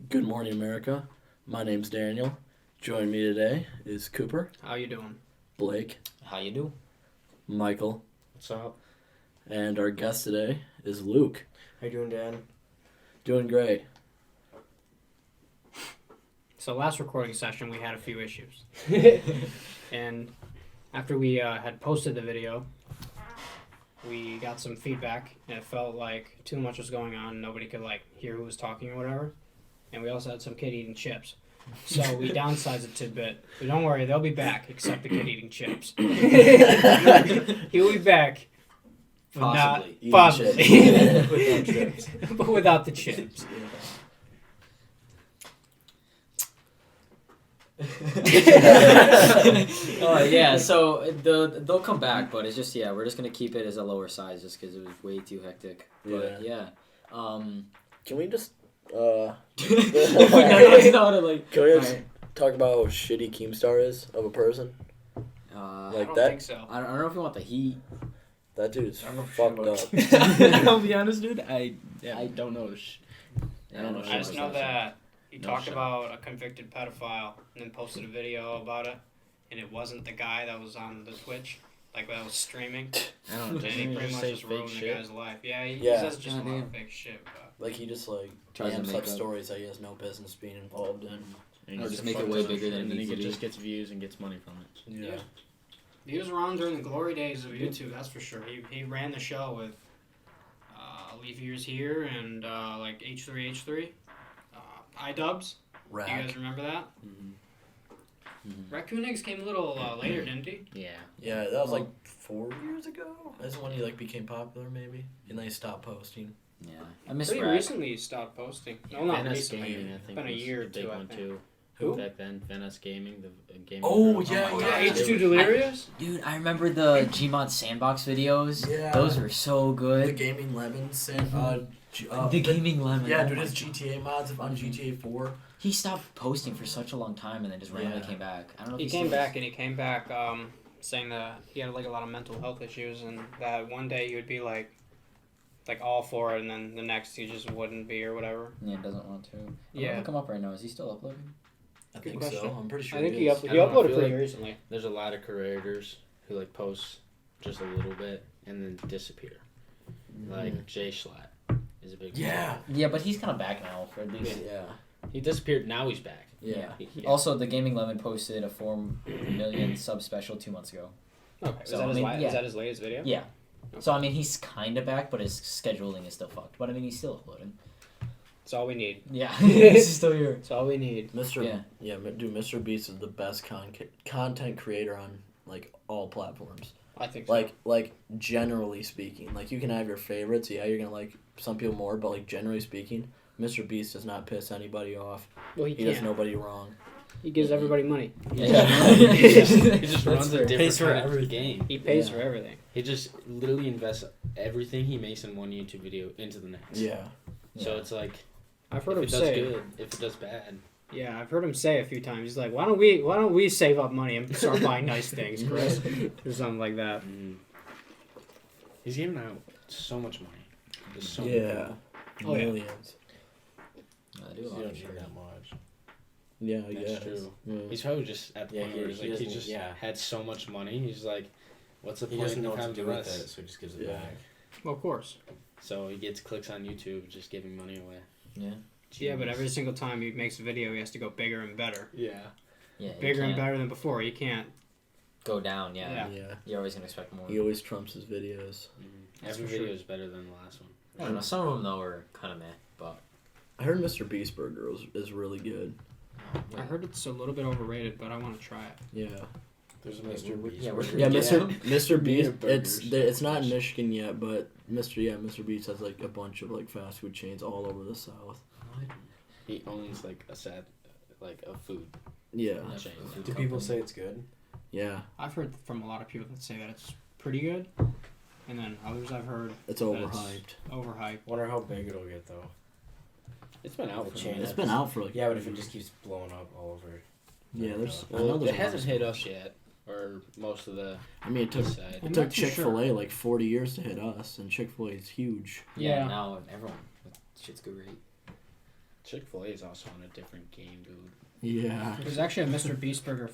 Good morning, America. My name's Daniel. Joining me today is Cooper, How you doing? Blake, How you do? Michael, What's up? and our guest today is Luke. How you doing, Dan? Doing great. So last recording session we had a few issues, and after we had posted the video, we got some feedback, and it felt like too much was going on. Nobody could hear who was talking or whatever, and we also had some kid eating chips. So we downsized it a bit. But don't worry, they'll be back, except the kid eating chips. He'll be back. But Possibly. not Eating possibly. chips. But without the chips. Yeah, so they'll come back, but it's just, we're just going to keep it as a lower size just because it was way too hectic. But, Can we just, Can can we just talk about how shitty Keemstar is of a person? I Like don't that? think so. I don't know if you want the heat. That dude's I don't know fucked shit up. I'll be honest, dude. I don't know. I don't know. I just know that he No talked shot. about a convicted pedophile and then posted a video about it, and it wasn't the guy that was on the Twitch, that was streaming. I don't And know. he pretty much just ruined the shit. guy's life. Yeah, he Yeah. says just a lot Goddamn. of fake shit. But Like, he just, Tries to amps make up up. stories that he has no business being involved in. And Or he just gets make it fucked way up, bigger than and it then he needs to just be. gets views and gets money from it. Yeah. he was around during the glory days of YouTube, that's for sure. He ran the show with Leaf Years Here and H3H3, iDubbbz. Do you guys Rack. remember that? Mhm. Raccoon Eggs came a little later, didn't he? Yeah. Yeah, that was 4 years ago. That's when he became popular, maybe, and then he stopped posting. Yeah. I miss Pretty Rack. recently he stopped posting. No, not Venice recently. Gaming, I It's think, been a was year or the big two, I one think. too. Who? Back then, Venice Gaming, the gaming. Oh, group. yeah, my yeah. God. H2 Delirious? Dude, I remember the Gmod Sandbox videos. Yeah. Those were so The good. Gaming Lemons and The Gaming Lemon. Yeah, oh dude, my his God. GTA mods on GTA 4. He stopped posting for such a long time and then just randomly Yeah. came back. I don't know if He you came see back, and he came back saying that he had a lot of mental health issues, and that one day he would be all for it, and then the next he just wouldn't be or whatever. Yeah, doesn't want to. I'm Yeah. look him up right now. Is he still uploading? I Good think question. so. I'm pretty sure I think he he is. I don't know, I uploaded feel pretty like- recently. There's a lot of creators who post just a little bit and then disappear. Like Jay Schlatt is a big one. Yeah. Yeah, but he's kind of back now for at least. Yeah. He disappeared. Now he's back. Yeah. Also, the Gaming Lemon posted a 4 million sub special 2 months ago. Okay, So, was I mean, yeah. that his latest video? Yeah. So, I mean, he's kind of back, but his scheduling is still fucked. But, I mean, he's still uploading. That's all we need. Yeah. He's still here. That's all we need. Dude, Mr. Beast is the best content creator on all platforms. I think so. Like generally speaking, you can have your favorites. Yeah, you're gonna like some people more, but generally speaking, Mr. Beast does not piss anybody off. Well, he He does can't. nobody wrong. He gives everybody money. Yeah. He just runs a fair. different Pays for kind of everything. game. He pays Yeah. for everything. He just literally invests everything he makes in one YouTube video into the next. Yeah. So it's I've heard if him it does say. good, if it does bad. Yeah, I've heard him say a few times. He's like, "Why don't we save up money and start buying nice things, Chris?" Or something like that. He's giving out so much money. There's so Yeah. Oh, yeah. Millions. I do You a lot don't of need shit. that much. Yeah. That's Yeah. true. Yeah. He's probably just at the Yeah, point where he he doesn't- just yeah. had so much money. He's like, what's the He point doesn't know of what to having do the with rest? it, so he just gives it Yeah. back. Well, of course. So he gets clicks on YouTube, just giving money away. Yeah. Yeah, but every single time he makes a video, he has to go bigger and better. Yeah. Yeah. you Bigger and can't better than before. You can't. Go down, yeah. Yeah. Yeah. You're always going to expect more. He always trumps his videos. That's Every for video sure. is better than the last one. I don't know. Some of them, though, are kind of meh, but. I heard Mr. Beast Burger is really good. I heard it's a little bit overrated, but I want to try it. Yeah. There's a Wait, Mr. where- Beast. yeah, burger. where- Yeah, Yeah. Mr. Beast. burgers. It's not in Michigan yet, but Mr. Beast has a bunch of fast food chains all over the South. He owns a food Yeah. chain. Do people say it's good? Yeah. I've heard from a lot of people that say that it's pretty good, and then others I've heard It's that overhyped. overhyped. Wonder how big it'll get though. It's been out The for a chain. minute. It's been out for Yeah, but if it just keeps blowing up all over. Yeah, there's. I Well, know there's it a lot hasn't of hit stuff. us yet, or most of the I mean, it took east side. I'm it not took too Chick-fil-A 40 years to hit us, and Chick-fil-A is huge. Yeah. Yeah. Now everyone. Shit's great. Chick-fil-A is also on a different game, dude. Yeah. There's actually a Mr. Beast burger.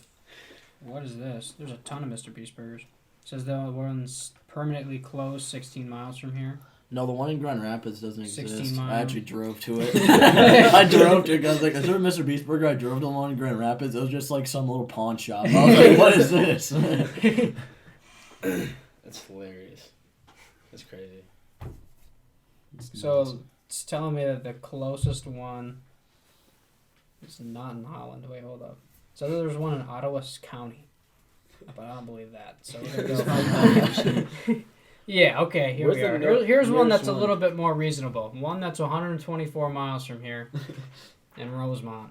What is this? There's a ton of Mr. Beast burgers. It says the one's permanently closed 16 miles from here. No, the one in Grand Rapids doesn't 16 exist. miles. I actually drove to it. I drove to it because I was like, is there a Mr. Beast Burger? I drove to the one in Grand Rapids. It was just like some little pawn shop. I was like, what is this? That's hilarious. That's crazy. So it's telling me that the closest one is not in Holland. Wait, hold up. So there's one in Ottawa County, but I don't believe that. So we're gonna go. Yeah, okay, here Where's we the are. nearest Here's one that's a one? little bit more reasonable. One that's 124 miles from here in Rosemont.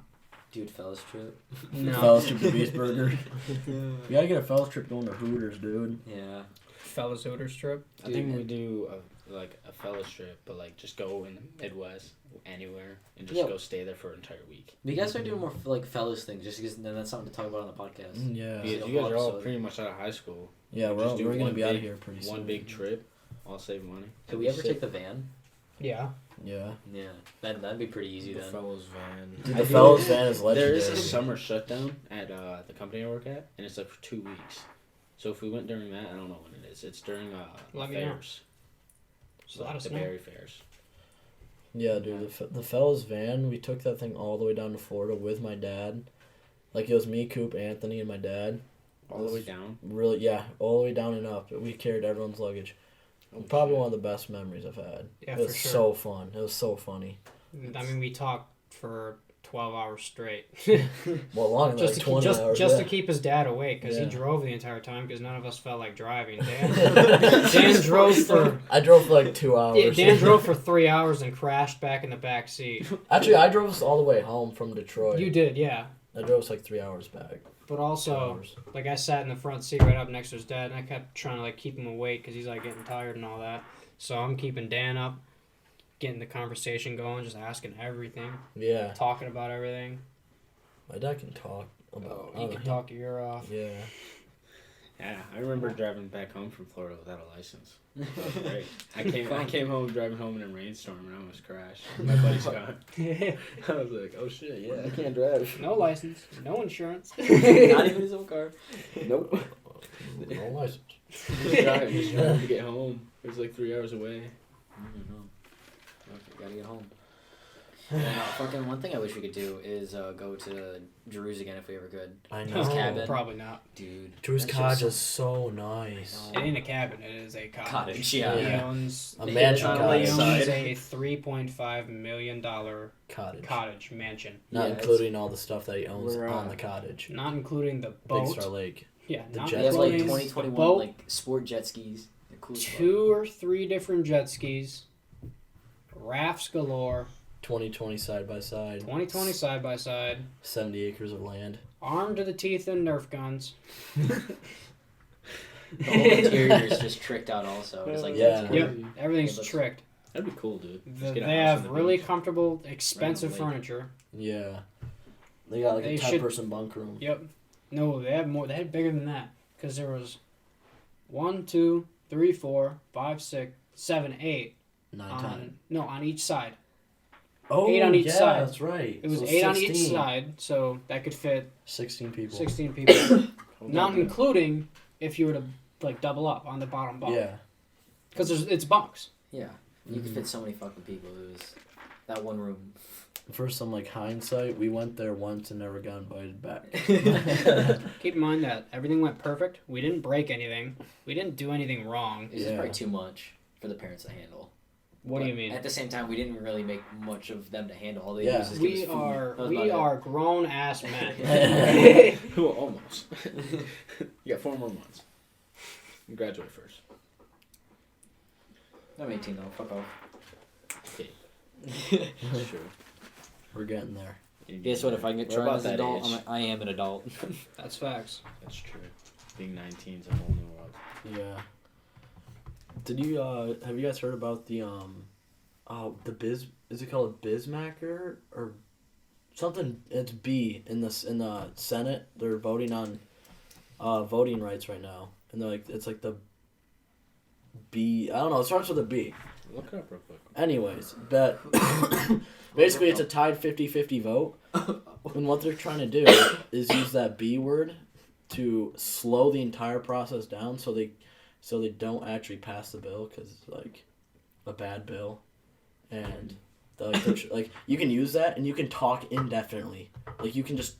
Dude, fellas trip. No. Fellas trip to Beast Burger. You gotta get a fellas trip going to Hooters, dude. Yeah. Fellas Hooters trip. I think we do a fellas trip, but like just go in the Midwest, anywhere, and just go stay there for an entire week. We gotta start doing more like fellas things, just because then that's something to talk about on the podcast. Yeah. Because you guys are all pretty much out of high school. Yeah, Just do we're gonna one be out of big- here pretty soon. One big trip, all save money. Did we ever take the van? Yeah. Yeah. Yeah. That'd be pretty easy The then. fellows van. Dude, I the do- fellas van is There legendary. is a summer shutdown at the company I work at, and it's like for 2 weeks. So if we went during that, I don't know when it is. It's during Let me know. fairs. Just let us the know. berry fairs. Yeah, dude, the fellas van, we took that thing all the way down to Florida with my dad. Like, it was me, Coop, Anthony, and my dad. All the way down. Really, yeah, all the way down and up. We carried everyone's luggage. Probably one of the best memories I've had. Yeah, It for was sure. so fun. It was so funny. I mean, we talked for 12 hours straight. Well, longer than just like to 20 keep, hours. just yeah. to keep his dad awake, because Yeah. he drove the entire time, because none of us felt like driving. Dan drove for... I drove for like 2 hours. Yeah, Dan drove for 3 hours and crashed back in the back seat. Actually, I drove us all the way home from Detroit. You did, yeah. I drove us like 3 hours back. But 2 also, hours. like, I sat in the front seat right up next to his dad, and I kept trying to, like, keep him awake, because he's, like, getting tired and all that. So I'm keeping Dan up, getting the conversation going, just asking everything, Yeah. talking about everything. My dad can talk about He can talk your ear off. Yeah. Yeah, I remember driving back home from Florida without a license. That was great. I came home driving home in a rainstorm and I almost crashed. My buddy's car. I was like, oh shit, yeah, I can't drive. No license, no insurance. Not even his own car. Nope. No license. Just driving to get home. It was like 3 hours away. Gotta get home. Yeah, fucking one thing I wish we could do is go to Drew's again if we ever could. I His know. cabin. Probably not. Dude. Drew's that cottage shit's is so nice. It ain't a cabin, it is a cottage. Cottage, yeah. He Yeah. owns, A mansion on the he cottage. owns side. a $3.5 million Cottage. mansion. Not Yeah, including all the stuff that he owns We're, on the cottage. Not including the Big boat. Star Lake. Yeah, The not jet He has like including 2021 the boat, like sport jet skis. They're cool as fuck. 2 or 3 different jet skis, rafts galore, 2020 side by side. 2020 side by side, 70 acres of land. armed to the teeth in Nerf guns. The whole interior is just tricked out also. It's like Yeah. Yep, everything's Yeah, that's- tricked. That'd be cool, dude. Just They get a house have on the really beach. comfortable, expensive Right on the lake. furniture. Yeah. They got like They a should- 10-person bunk room. Yep. No, they had more. They had bigger than that because there was 1, 2, 3, 4, 5, 6, 7, 8 9 on times. on each side. Oh, 8 on each yeah, side. that's right. It was So 8 on each 16. side, so that could fit 16 people. 16 people. Hold Not on. including if you were to like double up on the bottom bunk. Yeah. Because it's bunks. Yeah. You could Mhm. fit so many fucking people. It was that one room. For some like hindsight, we went there once and never got invited back. Keep in mind that everything went perfect. We didn't break anything. We didn't do anything wrong. It's just Yeah. probably too much for the parents to handle. What do But you mean? At the same time, we didn't really make much of them to handle. All they Yeah. do is just give us We food. are That was we about it. are grown ass men. Well, almost. You got 4 more months. You graduate first. I'm 18 though. Fuck off. Sure. We're getting there. Guess what? If I get We're tried about as an that adult, age. I am an adult. That's facts. That's true. Being 19 is a whole new world. Yeah. Did you have you guys heard about the is it called Bismacker or something? It's B in the Senate. They're voting on voting rights right now, and they're like it's like the B. I don't know. It starts with a B. Look it up real quick. Anyways, but basically it's a tied 50-50 vote. And what they're trying to do is use that B word to slow the entire process down so they don't actually pass the bill because it's like a bad bill. And like you can use that and you can talk indefinitely. Like you can just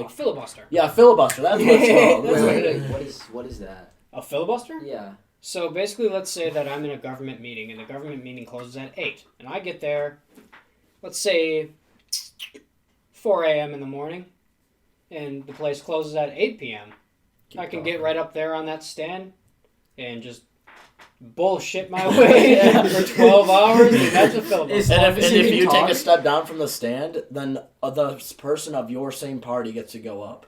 filibuster. Yeah, filibuster. That's what it's called. Wait, what is that? A filibuster? Yeah. So basically, let's say that I'm in a government meeting, and the government meeting closes at 8, and I get there, let's say 4 a.m. in the morning, and the place closes at 8 p.m. I can get right up there on that stand and just bullshit my way for 12 hours, and that's a filibuster. And if you take a step down from the stand, then the person of your same party gets to go up.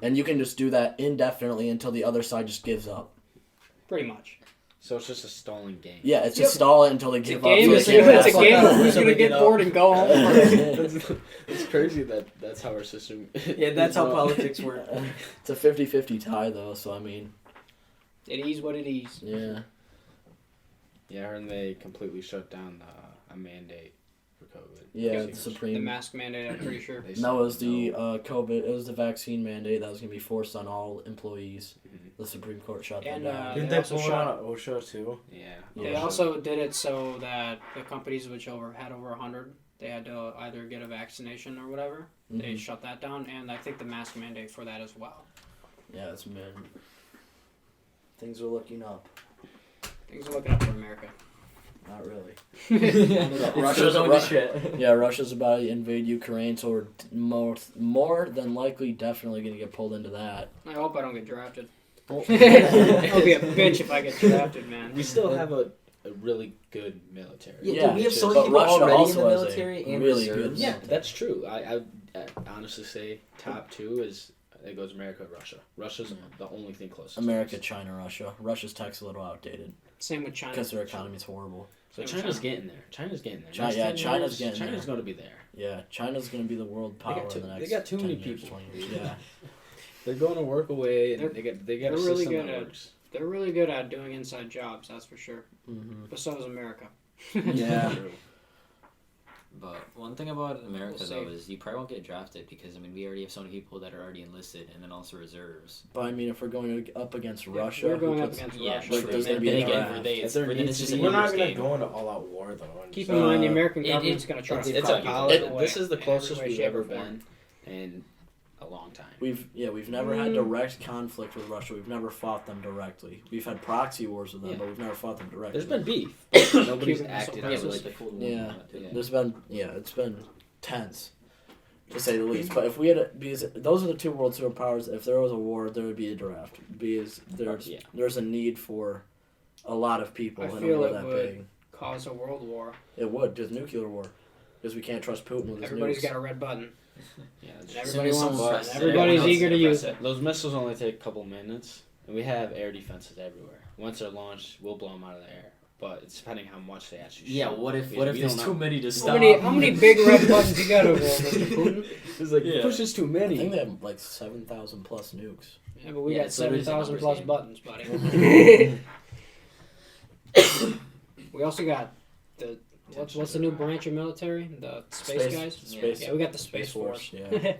And you can just do that indefinitely until the other side just gives up. Pretty much. So it's just a stalling game. Yeah, it's just stall it until they give up. It's a game of who's going to get bored and go home first. It's crazy that's how our system... Yeah, that's how politics work. It's a 50-50 tie, though, so I mean... It is what it is. Yeah. Yeah, I heard they completely shut down a mandate for COVID. Yeah, The Supreme... mask mandate, I'm pretty sure. No, it was the COVID. It was the vaccine mandate that was going to be forced on all employees. Mhm. The Supreme Court shut that And, down. Didn't They they also pull shot- out OSHA too? Yeah. They Yeah. also did it so that the companies which had over 100, they had to either get a vaccination or whatever. They Mhm. shut that down, and I think the mask mandate for that as well. Yeah, it's been... Things are looking up. Things are looking up for America. Not really. Russia's on the shit. Yeah, Russia's about to invade Ukraine, so we're more than likely definitely going to get pulled into that. I hope I don't get drafted. Oh. I'll be a bitch if I get drafted, man. We still have a really good military. Yeah, Yeah, dude, we have so but many people Russia already in also the has a military and really reserves. good Yeah, military. that's true. I honestly say top two is it goes America, Russia. Russia's the only thing closest. to America, us. China, Russia. Russia's tech's a little outdated Same with China. because their economy's horrible. So Same with China's China. getting there. China's getting there. China- Next yeah, 10 China's years, getting China's there. going to be there. Yeah, China's going to be the world They got power too- in the they next got too 10 many years, people. 20 years. Yeah. They're going to work away. And They're- they got a they're really system good that at- works. They're really good at doing inside jobs, that's for sure. Mm-hmm. But so is America. Yeah. True. But one thing about America, We'll though, see. is you probably won't get drafted because, I mean, we already have so many people that are already enlisted and then also reserves. But I mean, if we're going up against Yeah, Russia, we're going who up puts- against Yeah, Russia. Like, true. there's gonna be Then a again, draft. for they, If it's, there for then needs it's to just be- a We're not numbers gonna game. go into all-out war though. and Keep just- in mind, the Uh, American it- government's going to try to It's fuck a you policy. all the way This is the in closest every way, we've shape, ever or form. been in a long time. we've never had direct conflict with Russia. We've never fought them directly. We've had proxy wars with them, Yeah. but we've never fought them directly. There's been beef. But nobody's Cuban acted Missile Yeah, as but Crisis. like the Cold War. Yeah. too. There's been it's been tense, to say the least. But if we had because those are the two world superpowers. If there was a war, there would be a draft because Yeah. there's a need for a lot of people I in a feel war it that would. big. Cause a world war. It would just nuclear war because we can't trust Putin with his Everybody's nukes. got a red button. Yeah, And it's As just- soon everybody as wants someone it. presses it, Everybody's everyone else eager to is gonna use press it. Those missiles only take a couple minutes, and we have air defenses everywhere. Once they're launched, we'll blow them out of the air. But it's depending how much they actually shoot. Yeah, what if Because we there's don't too know. many to How stop? many big red buttons you got over there, Mr. Putin? It's like, Yeah. pushes too I many. think they have like 7,000 plus nukes. Yeah, but we Yeah, got so there's a 7,000 numbers plus game. buttons, buddy. We also got the what's the new branch of military? The space guys. Space. Yeah, we got the Space Force. Yeah.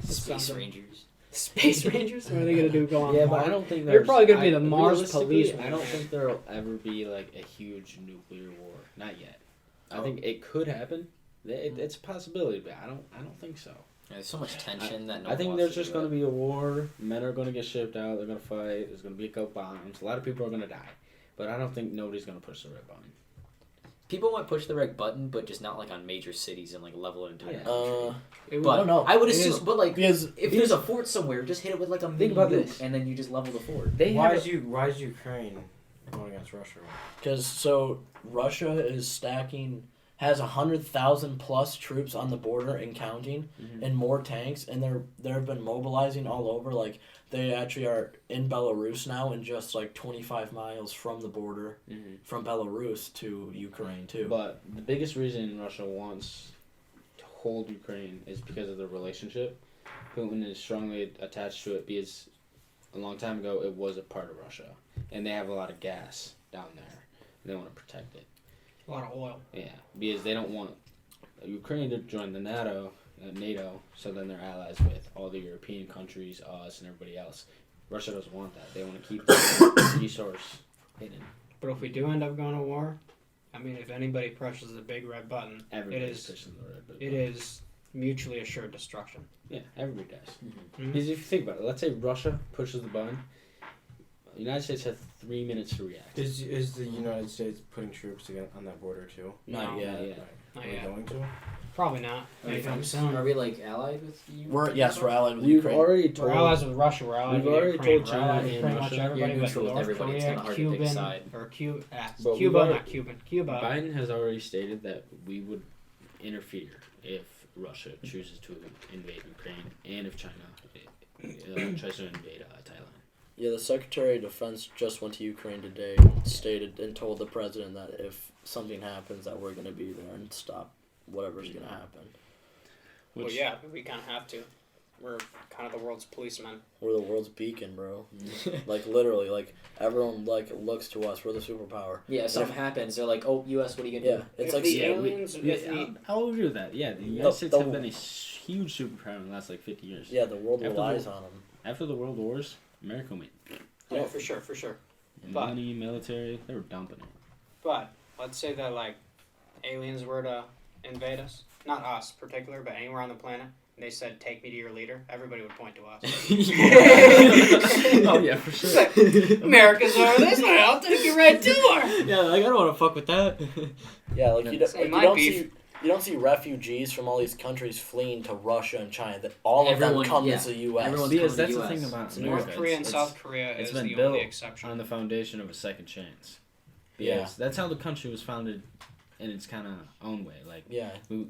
Space Rangers. Space Rangers? What are they gonna do? Go on Yeah, Mars? but I don't think They're there's- probably gonna be I- the Mars realistically, police. I don't think there'll ever be like a huge nuclear war. Not yet. I think it could happen. It's a possibility, but I don't think so. Yeah, there's so much tension that no I one think wants there's to just do going it. to be a war. Men are going to get shipped out. They're going to fight. There's going to be a couple bombs. A lot of people are going to die. But I don't think nobody's going to push the red button. People might push the red button, but just not like on major cities and like level it into a country. It But I don't know. I would It assume, is- but like, Because if there's a fort somewhere, just hit it with like a mini about nuke, this. and then you just level the fort. They Why have is Ukraine going against Russia? so Russia is stacking has 100,000 plus troops on the border and counting, and more tanks, and they've been mobilizing all over. Like they actually are in Belarus now, and just like 25 miles from the border, from Belarus to Ukraine too. But the biggest reason Russia wants to hold Ukraine is because of the relationship. Putin is strongly attached to it because a long time ago it was a part of Russia, and they have a lot of gas down there. They want to protect it. A lot of oil. Yeah, because they don't want Ukraine to join the NATO, so then they're allies with all the European countries, us, and everybody else. Russia doesn't want that. They want to keep the resource hidden. But if we do end up going to war, I mean, if anybody presses the big red button, Everybody's pushing the red button. it is mutually assured destruction. Yeah, everybody does. Mhm. Because if you think about it, let's say Russia pushes the button, the United States has 3 minutes to react. Is the United States putting troops to get on that border too? Not No. yet. Yeah. Not Are we yet. going to? Probably not. Anytime soon. Are we like allied with you? We're allied with We've Ukraine. already We're told. allies with Russia. We're allied We've with already Ukraine. told We're allied China with and pretty much Russia. everybody You're but neutral with North everybody. It's Korea, kinda hard to pick a Cuban, side. or Cuba. But we've Cuba, already- not Cuban. Cuba. Biden has already stated that we would interfere if Russia chooses to invade Ukraine and if China tries to invade Thailand. Yeah, the Secretary of Defense just went to Ukraine today, stated and told the president that if something happens, that we're going to be there and stop whatever's going to happen. Well, yeah, we kind of have to. We're kind of the world's policemen. We're the world's beacon, bro. Like literally, like everyone like looks to us. We're the superpower. Yeah, if something happens, they're like, "Oh, U.S., what are you gonna Yeah, do?" it's If like the Yeah, aliens, if the, I'll agree with that. Yeah, the United States the- have been a huge superpower in the last 50 years. yeah, the world After relies the- on them. After the World Wars, America made yeah, for sure. But- money, military. They were dumping it. But let's say that like aliens were to invade us, not us particular, but anywhere on the planet. And they said, "Take me to your leader." Everybody would point to us. Oh yeah, for sure. America's over this way. I'll take you right to her. Yeah, like I don't want to fuck with that. Yeah, like It you might don't be- see. You don't see refugees from all these countries fleeing to Russia and China. That all of Everyone- them come yeah. to the U.S. Everyone- Because coming that's to the US. thing about North America. Korea and It's- South Korea it's is been the built only exception. on the foundation of a second chance. Yeah. Because that's how the country was founded in its kind of own way. Like Yeah, we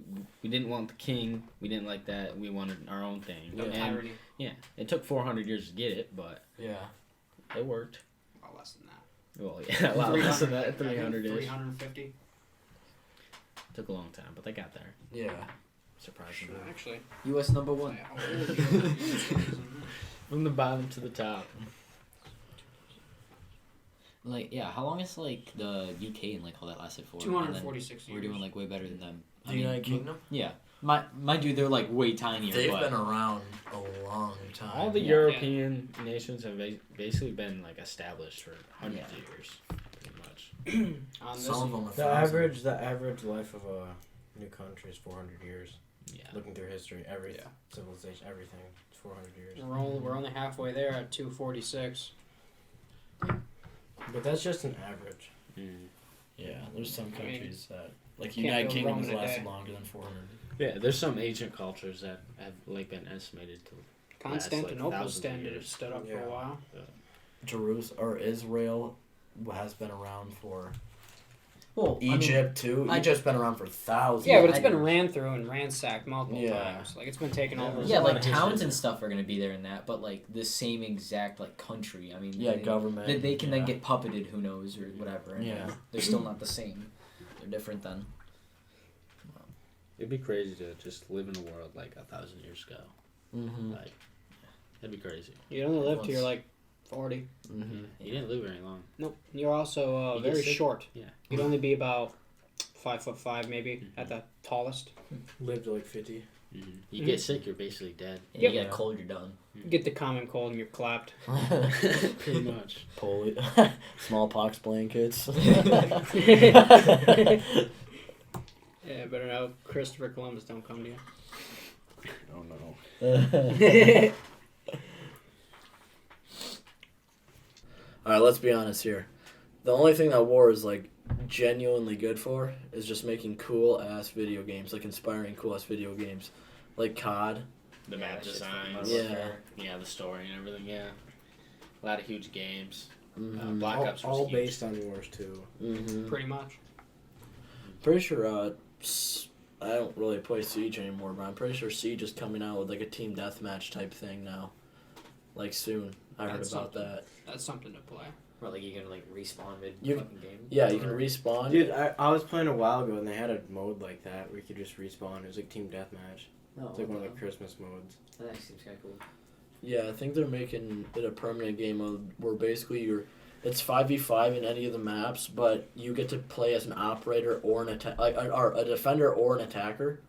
didn't want the king. We didn't like that. We wanted our own thing. No Yeah. And tyranny. yeah, it took 400 years to get it, but yeah. it worked. A lot less than that. Well, yeah, a lot less than that. 300 ish. 350. Took a long time, but they got there. Yeah. Surprisingly. Actually. U.S. number one. From the bottom to the top. Like, yeah, how long is, like, the UK and, like, all that lasted for? 246 And then we're doing, like, way better than them. The United Kingdom. Yeah. Mind you, they're, like, way tinier, They've but... been around a long time. All the Yeah. European nations have basically been like established for hundreds of years, pretty much. On this, Some of them are The average life of a new country is 400 years. Yeah. Looking through history, every Yeah. civilization, everything, it's 400 years. we're only halfway there at 246. But that's just an average. Yeah, there's some I mean, countries that like can't United build Kingdom Rome has in a lasted day. longer than 400. Yeah, there's some ancient cultures that have like been estimated to. Constantinople thousands of years. stood up for Yeah. a while. Jerusalem or Israel has been around for. Well, Egypt too. I- Egypt's been around for thousands. Yeah, but it's I- been ran through and ransacked multiple Yeah. times. Like it's been taken over. Yeah, a lot like, of history. towns and stuff are gonna be there in that, but, like, the same exact, like, country. I mean... Yeah, government. They can yeah. then get puppeted, who knows, or whatever. And Yeah. they're still not the same. They're different then. It'd be crazy to just live in a world like 1,000 years ago. Mm-hmm. Like, that'd be crazy. You only live till you're like 40. Mm-hmm. You didn't live very long. Nope. You're also You get very sick? short. Yeah. You'd only be about 5'5" maybe at the tallest. Lived to like 50. You get sick, you're basically dead. Yeah, Yep. you get cold, you're done. You get the common cold and you're clapped. Pretty much. Smallpox blankets. Yeah, better know Christopher Columbus don't come to you. Oh no. All right, let's be honest here. The only thing that war is like genuinely good for is just making cool ass video games, like inspiring cool ass video games, like COD. The Yeah, map that shit's designs. fucking Yeah. Yeah, the story and everything. Yeah. A lot of huge games. Mm-hmm. Black Ops was all huge. based on wars too. Mm-hmm. Pretty much. Pretty sure. I don't really play Siege anymore, but I'm pretty sure Siege is coming out with like a team deathmatch type thing now, like soon. I heard That's about something. that. That's something to play. Or like you can like respawn mid You- fucking game. Yeah, you can Or- respawn. Dude, I was playing a while ago and they had a mode like that where you could just respawn. It was like team deathmatch. No, It's like one of the Christmas modes. that actually seems kind of cool. Yeah, I think they're making it a permanent game mode where basically It's 5v5 in any of the maps, but you get to play as an operator or an or a defender or an attacker.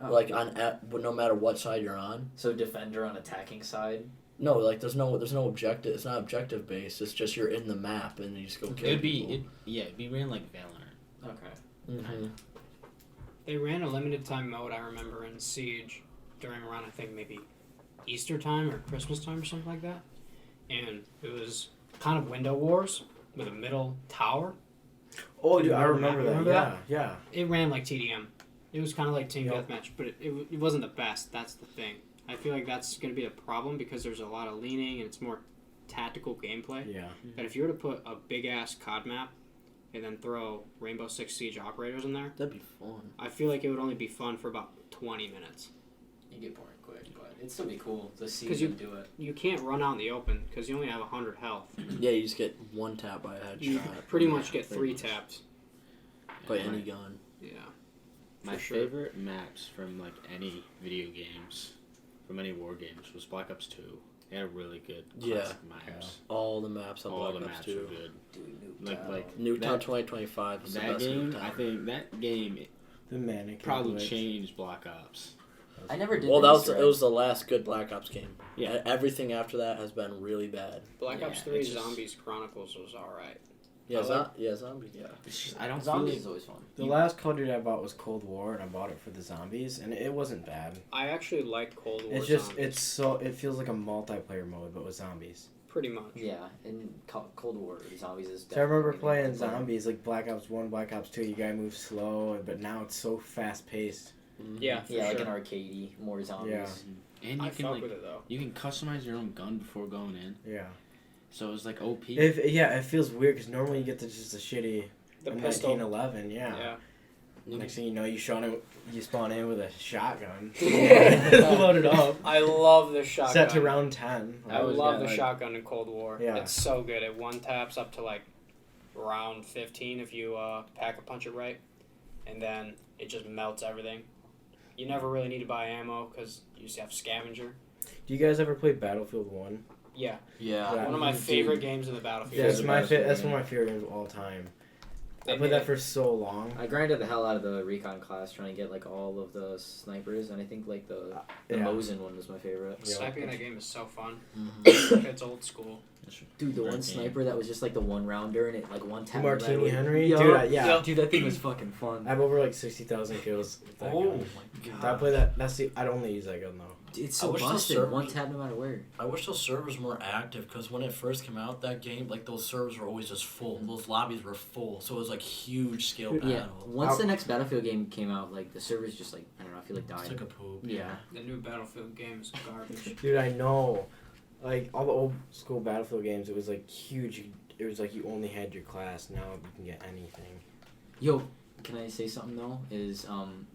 Oh. Like no matter what side you're on. So defender on attacking side. No, like there's no objective. It's not objective based. It's just you're in the map and you just go kill. It'd be ran like Valorant. Okay. Mm-hmm. They ran a limited time mode, I remember, in Siege during around, I think, maybe Easter time or Christmas time or something like that. And it was kind of Window Wars with a middle tower. Oh, dude, I remember that. Remember that? Yeah. It ran like TDM. It was kind of like Team Deathmatch, but it wasn't the best. That's the thing. I feel like that's going to be a problem because there's a lot of leaning and it's more tactical gameplay. Yeah. But if you were to put a big-ass COD map and then throw Rainbow Six Siege operators in there, That'd be fun. I feel like it would only be fun for about 20 minutes. You get boring quick, but it'd still be cool to see 'Cause them do it. You can't run out in the open because you only have 100 health. Yeah, you just get one tap by a headshot. You pretty much Yeah, get 3 taps. by any gun. Yeah. My For sure. favorite maps from like any video games, from any war games, was Black Ops 2. They had really good classic maps. All the maps on All the Black Ops maps 2. were good. Dude, Like Nuketown that- 2025 is the That best game, Nuketown. I think that game The mannequin. probably glitch. changed Black Ops. I never did. Well, the that was Easter it egg. was the last good Black Ops game. Yeah. Everything after that has been really bad. Black Yeah, Ops 3 it's just- Zombies Chronicles was alright. Yeah, I zombies. Yeah. It's just, I don't Zombies feel is always fun. The last Call of Duty I bought was Cold War, and I bought it for the zombies, and it wasn't bad. I actually like Cold War It's just Zombies. it feels like a multiplayer mode, but with zombies. Pretty much. Yeah, and Cold War Zombies is. So I remember definitely playing the player. zombies like Black Ops 1, Black Ops 2. You gotta move slow, but now it's so fast paced. Yeah, for Yeah, like sure. an arcadey, more zombies. Yeah. and I you can fuck like with it though. you can customize your own gun before going in. Yeah. So it's like OP. It feels weird because normally you get just a shitty The pistol. 1911. Yeah. Yeah. Next thing you know, you spawn in with a shotgun. Yeah. Loaded up. I love the shotgun. Set to round 10. I always love got, the like- shotgun in Cold War. Yeah. It's so good. It one taps up to like round 15 if you pack a punch it right, and then it just melts everything. You never really need to buy ammo because you just have scavenger. Do you guys ever play Battlefield 1? Yeah, Yeah. Yeah. one of my Dude. favorite games in the Battlefield. That's Battlefield that's game. one of my favorite games of all time. They I played made that it- for so long. I grinded the hell out of the recon class trying to get like all of the snipers, and I think like the Yeah. Mosin one was my favorite. Yeah. Sniping in that game is so fun. Mm-hmm. It's old school. Dude, the Great one game. sniper that was just like the one rounder, and it like one tap. Martini Henry? Yup. Dude, yeah. Yup. Dude, that thing was fucking fun. I have over like 60,000 kills with that gun. I play that. I'd only use that gun though. It's I so wish those busted. servers- One tap, no matter where. I wish those servers were more active because when it first came out, that game, like those servers were always just full. Those lobbies were full, so it was like huge scale battle. Yeah. Once the next Battlefield game came out, like the servers just like I don't know. I feel like It's died. like a poop. Yeah. The new Battlefield game is garbage. Dude, I know. Like all the old school Battlefield games, it was like huge. It was like you only had your class. Now you can get anything. Yo, can I say something though? Is something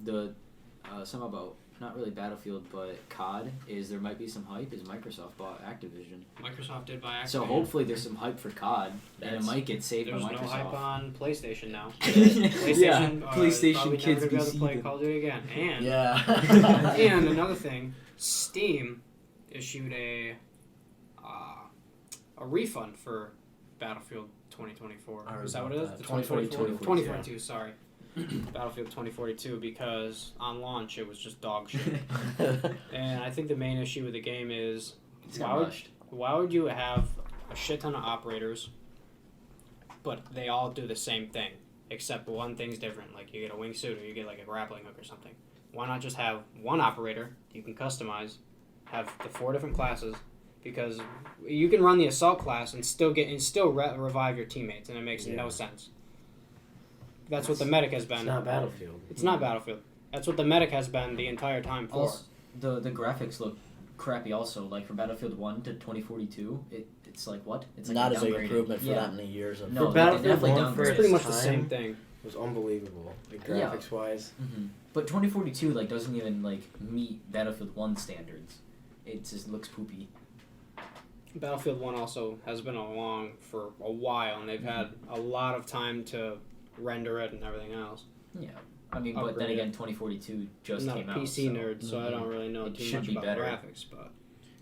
about not really Battlefield but COD is there might be some hype. Is Microsoft bought Activision, Microsoft did by so accident. hopefully there's some hype for COD and it That's- might get saved There's by no Microsoft. hype on PlayStation now. Yeah, PlayStation, PlayStation probably kids never be gonna be able to play seething. Call of Duty again. And Yeah. and another thing, Steam issued a refund for Battlefield 2024. I heard Is that what it about is? that. The 2042. 2042, sorry. Battlefield 2042 because on launch it was just dog shit. And I think the main issue with the game is It's why got would, rushed. why would you have a shit ton of operators, but they all do the same thing, except one thing's different. Like you get a wingsuit or you get like a grappling hook or something. Why not just have one operator you can customize, have the 4 different classes, because you can run the assault class and still revive your teammates, and it makes no sense. That's what the medic has been. It's not Battlefield. It's not Battlefield. That's what the medic has been the entire time for. Also, the graphics look crappy. Also, like from Battlefield 1 to 2042, it's like what? It's like Not a as an downgraded. improvement for Yeah. that many years. Of No, For they Battlefield definitely 1 for It's downgraded. pretty much time, the same thing. It was unbelievable. Like Yeah. graphics wise. Mm-hmm. But 2042 like doesn't even like meet Battlefield 1 standards. It just looks poopy. Battlefield 1 also has been along for a while, and they've had a lot of time to render it and everything else. Yeah. I mean, but then Upgrade again, 2042 just I'm not came a out. PC so nerd, so I don't really know it too should much be about better. graphics, but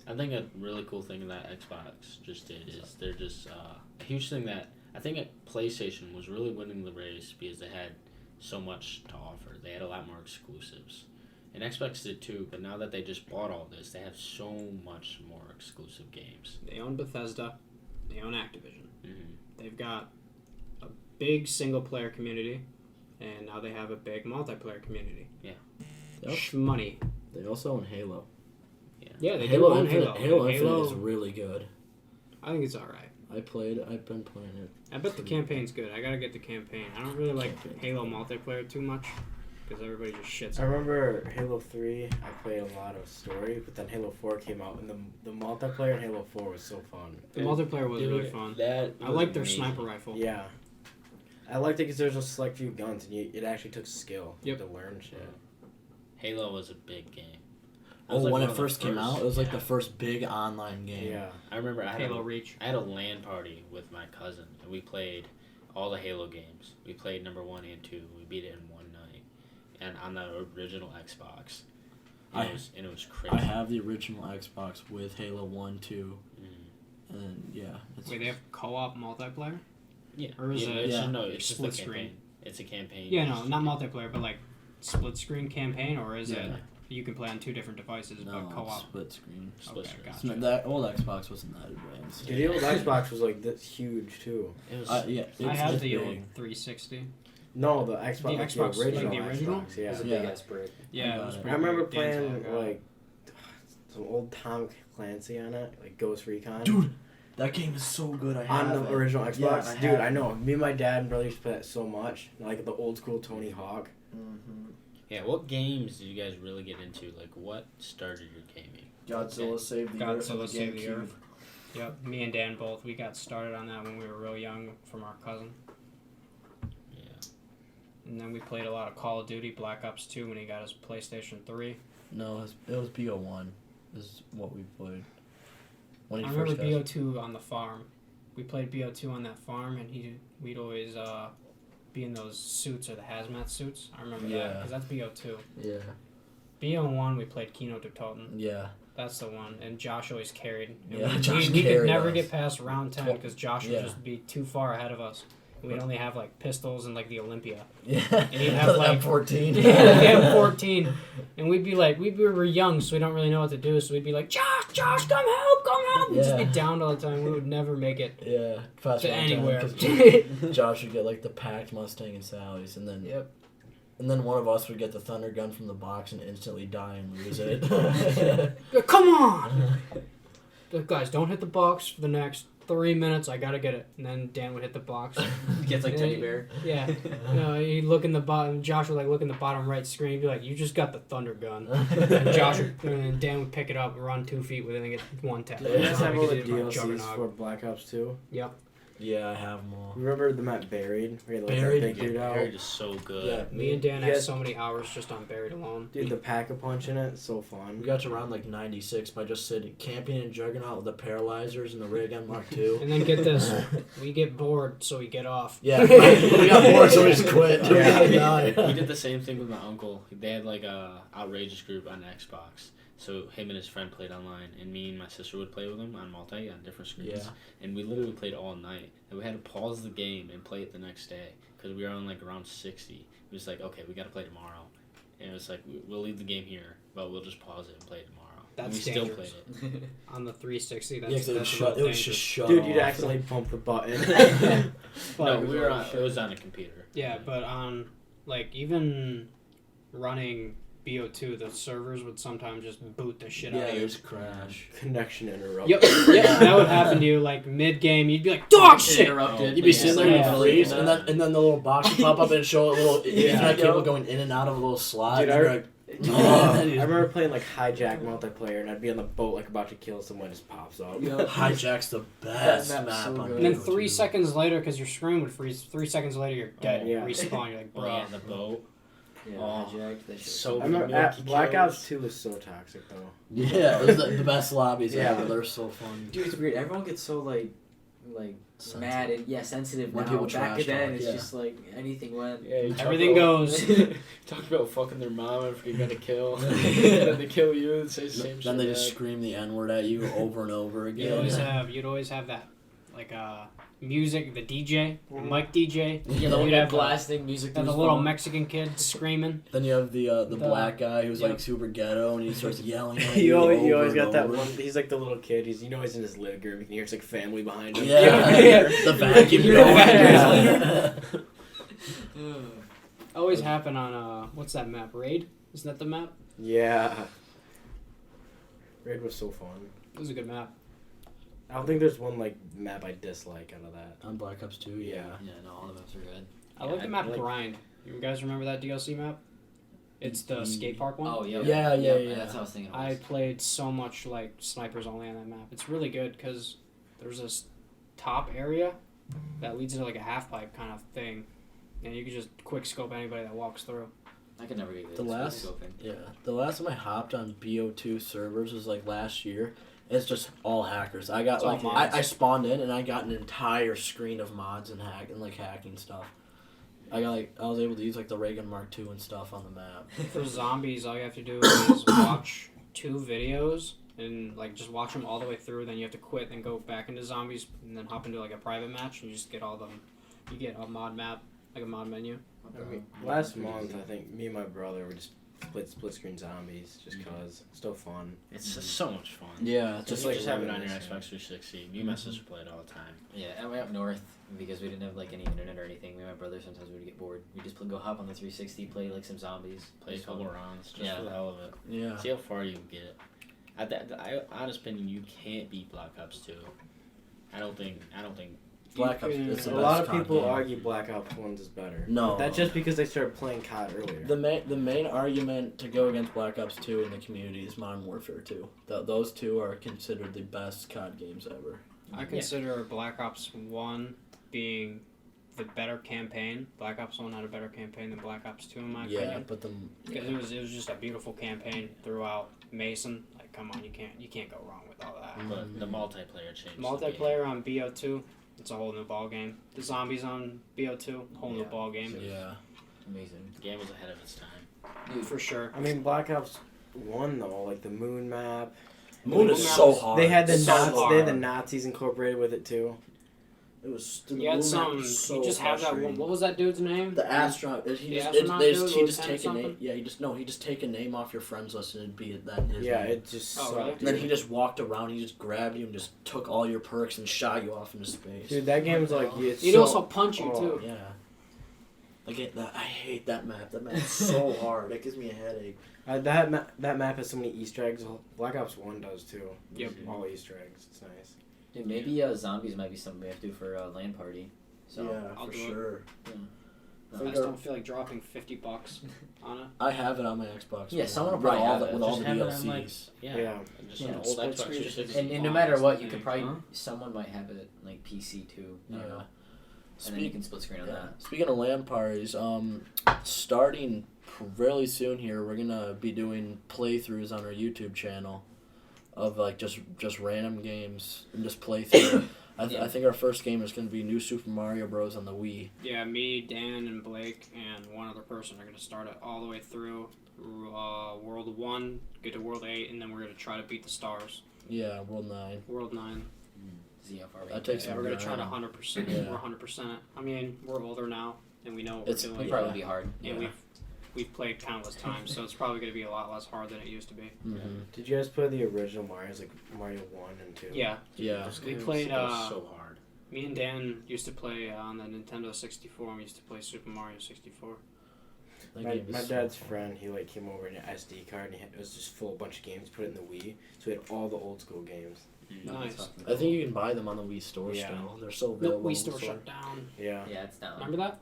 I think a really cool thing that Xbox just did is they're just a huge thing that I think PlayStation was really winning the race because they had so much to offer. They had a lot more exclusives. And Xbox did too, but now that they just bought all this, they have so much more exclusive games. They own Bethesda. They own Activision. Mm-hmm. They've got a big single-player community, and now they have a big multiplayer community. Yeah. Yep. Money. They also own Halo. Yeah, they do Halo own Infinite. Halo. Halo Infinite is really good. I think it's alright. I've been playing it. I bet the campaign's good. I gotta get the campaign. I don't really like Campaign. Halo multiplayer too much, because everybody just shits I on it. remember Halo 3, I played a lot of story, but then Halo 4 came out, and the multiplayer in Halo 4 was so fun. The multiplayer was Dude, really fun. That I was like their amazing. sniper rifle. Yeah. I liked it because there's a select few guns, and it actually took skill Yep. to learn shit. Halo was a big game. That Oh, was like when one it of the first came out, it was like yeah. the first big online game. Yeah. I remember Halo Reach. I had a LAN party with my cousin, and we played all the Halo games. We played number 1 and 2. We beat it in one night, and on the original Xbox. And it was crazy. I have the original Xbox with Halo 1, 2, Mhm. and yeah. It's Wait, they have co-op multiplayer? Yeah, Or is yeah, it it's yeah, just, no, it's just split a screen? campaign. It's a campaign. Yeah, It's no, not just- multiplayer, but like split screen campaign, or is it Yeah. you can play on two different devices No, but co-op? split screen. Split Okay, screen. It's gotcha. not- That old Xbox wasn't that advanced. Dude, the old Xbox was like this huge too. It was, Yeah, I have it's the big. old 360. No, the Xbox, The like Xbox, the like original, the original? Xbox, yeah. It's a Yeah. big ass brick. Yeah, it got was it. I pretty remember big. Dan's playing all got it. like some old Tom Clancy on it, like Ghost Recon. Dude, that game is so good. I On have the it. original Yeah, Xbox, I dude, have I it. know. Me and my dad and brother used to play that so much, like the old school Tony Hawk. Mm-hmm. yeah, what games did you guys really get into? Like, what started your gaming? Godzilla saved the Earth. Godzilla on Saved the GameCube. Earth. Yep, me and Dan both. We got started on that when we were real young from our cousin. Yeah. And then we played a lot of Call of Duty, Black Ops 2 when he got his PlayStation 3. No, it was BO1. Is what we played. When I he remember first got BO2 on the farm. We played BO2 on that farm, and we'd always be in those suits or the hazmat suits. I remember that Yeah. because that's BO2. Yeah. BO1 we played Kino to Toten. Yeah. That's the one, and Josh always carried. And Yeah, we, Josh we could carried never us. get past round 10 because Josh would Yeah. just be too far ahead of us. We'd only have like pistols and like the Olympia. Yeah. And he'd have like M14. Yeah, we have 14, and we'd be like, we were young, so we don't really know what to do. So we'd be like, Josh, come help! We'd just be Yeah. down all the time. We would never make it Yeah. Fast to forward anywhere. time, 'cause Josh would get like the packed Mustang and Sally's, and then Yep. and then one of us would get the thunder gun from the box and instantly die and lose it. Yeah, come on, but guys, don't hit the box for the next 3 minutes. I gotta get it, and then Dan would hit the box. Gets like teddy bear. Yeah, no, he'd look in the bottom. Josh would like look in the bottom right screen. He'd be like, "You just got the thunder gun." And Josh and Dan would pick it up, run 2 feet with it, and get one tap. Did you guys That's how have we all the did it for DLCs Juggernaut. for Black Ops 2? Yeah, I have them all. Remember the map Buried? Where you had, like, Buried? that big Yeah, dude out? Buried is so good. Yeah, Me and Dan You had guys- so many hours just on Buried alone. Dude, the Pack-a-Punch in it, so fun. We got to around like 96 by just sitting camping in Juggernaut with the paralyzers and the ray gun Mark II. And then get this, we get bored, so we get off. Yeah, we got bored, so we just quit. Yeah. We did the same thing with my uncle. They had like a outrageous group on Xbox. So him and his friend played online, and me and my sister would play with him on multi on different screens. Yeah. And we literally played all night. And we had to pause the game and play it the next day because we were on like around 60. It was like, okay, we got to play tomorrow. And it was like, we'll leave the game here, but we'll just pause it and play it tomorrow. And That's we still dangerous. played it. On the 360, Yeah, that's, 'cause it would that's shut. It real would just dangerous. shut Dude, off. you'd accidentally bump the button. No, we were on. It was on a computer. Yeah, but on, like, even running BO2, the servers would sometimes just boot the shit out Yeah, of it you. just crash. Connection interrupted. Yep, that would happen to you, like, mid-game, you'd be like, dog shit! Interrupted. You'd be sitting there Yeah. and freeze, and then the little box would pop up and show a little Yeah. Ethernet cable going in and out of a little slot. Dude, and you're like, I remember playing like hijack multiplayer, and I'd be on the boat like about to kill someone, just pops up. hijack's the best That map map's so on good. And then BO2. 3 seconds later, because your screen would freeze, 3 seconds later, you're dead. Oh, yeah. Respawn, you're like, Oh, bro. yeah, the boat. Yeah, Oh, hijacked. That shit. so I remember Milky Black kills. Ops 2 was so toxic though. Yeah, it was the best lobbies Yeah. ever. They're so fun. Dude, it's weird. Everyone gets so like like Sensitive. mad and sensitive When now. people Back trash then, talk, it's yeah. just like anything went. Yeah, you talk Everything about- goes. Talk about fucking their mom if you got to kill. Then they kill you and say the same shit. Then they just back. scream the N-word at you over and over again. You'd always have that like music, the DJ, the mic DJ. Yeah, the You'd one have blasting music. And through the his little phone. Mexican kid screaming. Then you have the black guy who's Yep. like super ghetto and he starts yelling at you. You always over got and that over. one. He's like the little kid. He's he's in his living room. You can hear it's like family behind him. Yeah, the vacuum. Yeah. Yeah. Always happen on what's that map? Raid? Isn't that the map? Yeah. Raid was so fun. It was a good map. I don't think there's one like map I dislike out of that. On Black Ops 2, yeah. Yeah, no, all the maps are good. I like the map like- Grind. You guys remember that DLC map? It's the skate park one. Oh yeah. Yeah. That's how I was thinking. I played so much like snipers only on that map. It's really good because there's this top area that leads into like a half pipe kind of thing, and you can just quick scope anybody that walks through. I could never get good The at last- scoping. Yeah. The last time I hopped on BO2 servers was like last year. It's just all hackers. I got It's all like mods. I spawned in and I got an entire screen of mods and hacking stuff. I was able to use like the Reagan Mark II and stuff on the map. For zombies, all you have to do is watch 2 videos and like just watch them all the way through. Then you have to quit and go back into zombies and then hop into like a private match and you just get all them. You get a mod map, like a mod menu. I mean, last month, I think me and my brother were just split screen zombies just cause. Still fun. It's just so much fun. Yeah, Just Just like like have it on your reminiscing. Xbox 360. Me and my sister play it all the time. Yeah, and way up north because we didn't have like any internet or anything. Me and my brother sometimes we would get bored. We just go hop on the 360, play like some zombies. Play a It's couple fun. rounds just Yeah. for the hell of it. Yeah. See how far you can get. Honest opinion, you can't beat Black Ops 2. I don't think. Black Ops. You It's the A best lot of COD people game. argue Black Ops 1 is better. No. But that's just because they started playing COD earlier. The main argument to go against Black Ops 2 in the community is Modern Warfare 2. Those two are considered the best COD games ever. I consider Black Ops 1 being the better campaign. Black Ops 1 had a better campaign than Black Ops 2 in my Yeah, opinion. but Because it was just a beautiful campaign throughout Mason. Like, come on, you can't go wrong with all that. But the multiplayer changed. the Multiplayer on BO2, it's a whole new ball game. The zombies on BO2, whole new Yeah. ball game. yeah. Amazing. The game was ahead of its time. For sure. I mean, Black Ops 1 though, like the moon map. Moon is map so was- hard. They had the So Nazis. They had the hard. Nazis incorporated with it too. It was. You had some. You just have that one. What was that dude's name? The astronaut. The He astronaut dude, just Lieutenant take a name. something? Yeah, he just take a name off your friends list and it'd be that his Yeah, name. it just Oh, sucked. really? And then he just walked around. He just grabbed you and just took all your perks and shot you off into space. Dude, that game's like it's He'd so, also punch you oh, too. Yeah. I hate that map. That map's so hard. That gives me a headache. that map has so many Easter eggs. Black Ops 1 does too. Yep. All Easter eggs. It's nice. Dude, maybe zombies might be something we have to do for a LAN party. So yeah, I'll for do it. sure. I just don't feel like dropping $50 on it. I have it on my Xbox. Yeah, One, someone will with probably all have the, it. with all Just the have it on, DLCs. like, Yeah. Yeah. Just Yeah, an old split Xbox screen. 360. and no matter what, you could Huh? probably someone might have it like PC too. I don't know. And then you can split screen on that. Speaking of LAN parties, starting really soon here, we're gonna be doing playthroughs on our YouTube channel of like just random games and just playthrough. I think our first game is gonna be New Super Mario Bros. On the Wii. Yeah, me, Dan, and Blake, and one other person are going to start it all the way through World 1, get to World 8, and then we're going to try to beat the stars. Yeah, World 9. World 9. See how far we That can takes get. Yeah, we're going to try to 100%. Yeah. We're 100%. I mean, we're older now, and we know what It's- we're It'll doing. probably be hard. And Yeah. we've played countless times, so it's probably going to be a lot less hard than it used to be. Mm-hmm. Did you guys play the original Mario's like Mario 1 and 2? Yeah, Yeah. This we game played, goes so hard. me and Dan used to play on the Nintendo 64, and we used to play Super Mario 64. That My game is so dad's fun. friend, he like came over in an SD card and it was just full bunch of games, put it in the Wii, so we had all the old school games. Nice. I think you can buy them on the Wii store Yeah. still. They're so No, available. we on the store store. shut down. Yeah. Yeah, it's down. Remember that?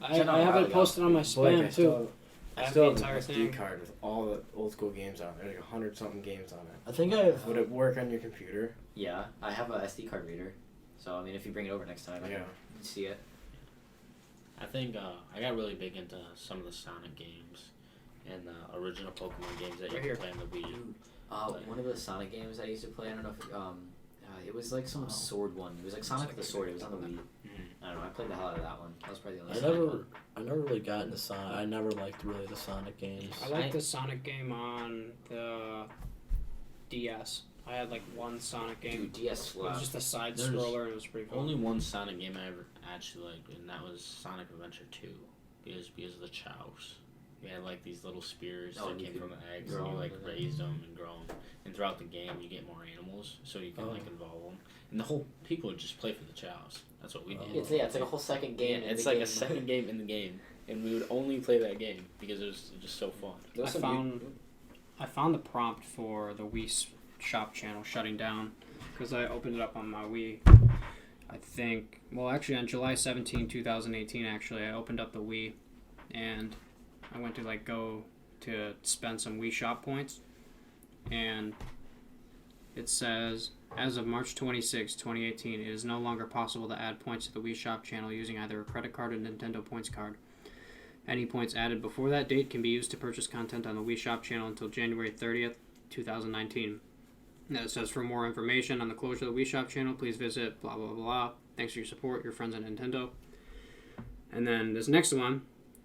I Shut down a have while it ago. posted on my Blake, spam, too. I I have still the have entire an SD thing. card with all the old school games on it. There's like 100-something games on it. I think I've. Would it work on your computer? Yeah, I have a SD card reader. So, I mean, if you bring it over next time, I Yeah. can see it. I think I got really big into some of the Sonic games and the original Pokemon games that you Right could here. play on the Wii. One of the Sonic games I used to play, I don't know if It was like some sword one. It was like Sonic with the sword. It was on the Wii. I don't know. I played the hell out of that one. That was probably the only Sonic one. I never really got into Sonic. I never liked really the Sonic games. I liked the Sonic game on the DS. I had like one Sonic game. Dude, DS It was slapped. just a side There's scroller and it was pretty cool. Only one Sonic game I ever actually liked, and that was Sonic Adventure 2. Because of the chows. You had like these little spears Oh, that you came could from the eggs, grow and you like them. raised them and grow them. And throughout the game, you get more animals, so you can Oh. like involve them. And the whole people would just play for the chows. That's what we did. It's like a whole second game. Yeah, in it's the like game. a second game in the game, and we would only play that game because it was just so fun. I found the prompt for the Wii shop channel shutting down because I opened it up on my Wii. I think, well, actually on July 17, 2018, actually, I opened up the Wii and I went to like go to spend some Wii shop points, and it says, as of March 26, 2018, it is no longer possible to add points to the Wii shop channel using either a credit card or Nintendo points card. Any points added before that date can be used to purchase content on the Wii shop channel until January 30th, 2019. And it says, for more information on the closure of the Wii shop channel, please visit blah, blah, blah. Thanks for your support, your friends at Nintendo. And then this next one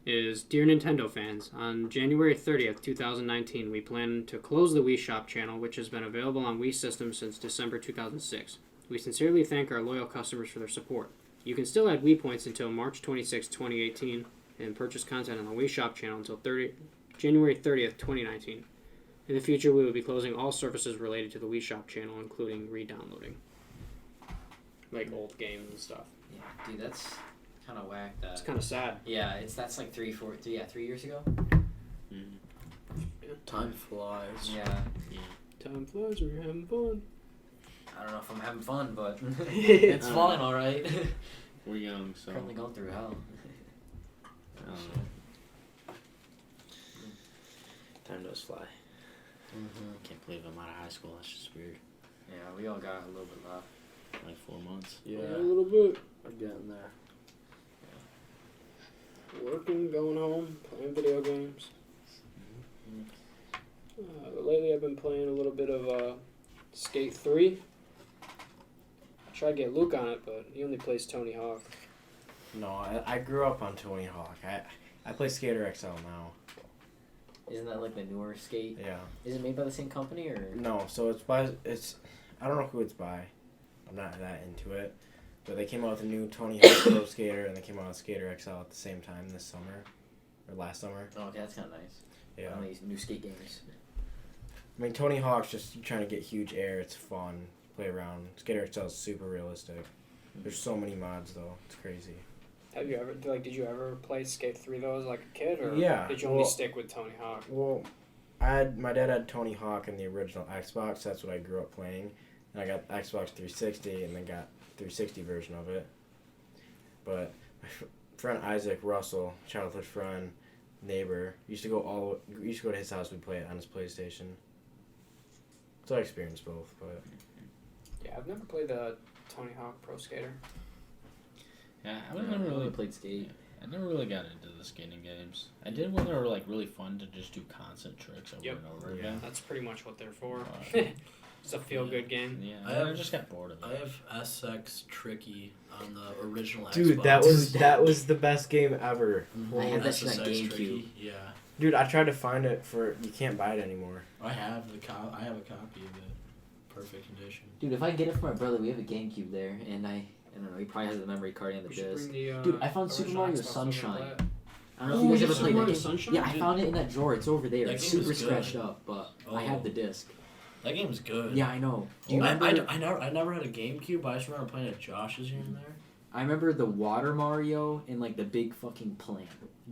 is, Dear Nintendo fans, on January 30th, 2019, we plan to close the Wii shop channel, which has been available on Wii systems since December 2006. We sincerely thank our loyal customers for their support. You can still add Wii points until March 26, 2018, and purchase content on the Wii shop channel until January 30th, 2019. In the future, we will be closing all services related to the Wii shop channel, including re-downloading, like old games and stuff. Yeah, dude, that's kind of whack. It's kind of sad. Yeah, that's like 3 years ago. Time flies. Yeah. Time flies when you're having fun. I don't know if I'm having fun, but it's fun, all right. We're young, so Currently going through hell. I don't know. Time does fly. Can't believe I'm out of high school. That's just weird. Yeah, we all got a little bit left. Like 4 months. Yeah, A little bit. we're getting there. Working, going home, playing video games. Lately I've been playing a little bit of Skate 3. I tried to get Luke on it, but he only plays Tony Hawk. No, I grew up on Tony Hawk. I play Skater XL now. Isn't that like the newer skate? Yeah. Is it made by the same company or? No, so I don't know who it's by. I'm not that into it. But they came out with a new Tony Hawk Pro Skater, and they came out with Skater XL at the same time this summer. Or last summer. Oh, okay, that's kind of nice. Yeah. One of these new skate games. I mean, Tony Hawk's just trying to get huge air. It's fun. Play around. Skater XL is super realistic. There's so many mods, though. It's crazy. Have you ever did you ever play Skate 3 though as like a kid, or Yeah, did you only well- stick with Tony Hawk? Well, my dad had Tony Hawk in the original Xbox. That's what I grew up playing. And I got Xbox 360 and then got 360 version of it. But my friend Isaac Russell, childhood friend, neighbor, used to go to his house. We'd play it on his PlayStation. So I experienced both, but Yeah, I've never played the Tony Hawk Pro Skater. Yeah, I I never really played skate. I never really got into the skating games. I did when they were like really fun to just do constant tricks over Yep. and over Yeah. again. That's pretty much what they're for. But, It's a feel-good game. yeah, I I just got bored of it. I have SX Tricky on the original dude, Xbox. that was the best game ever. I had that shit on SSX GameCube. Tricky, yeah. Dude, I tried to find it you can't buy it anymore. I have a copy of it. Perfect condition. Dude, if I get it for my brother, we have a GameCube there, and I don't know, he probably has the memory card and the We should disc. bring the, Dude, I found Super original Mario Xbox over and Sunshine. play it. I don't know if you guys ever Super played that Mario game. Sunshine? Yeah, I found it in that drawer. It's over there. That It's game super is good. scratched up, but I have Oh. the disc. That game's good. Yeah, I know. Do you I remember? never had a GameCube, but I just remember playing at Josh's here and there. I remember the water Mario and like the big fucking plant.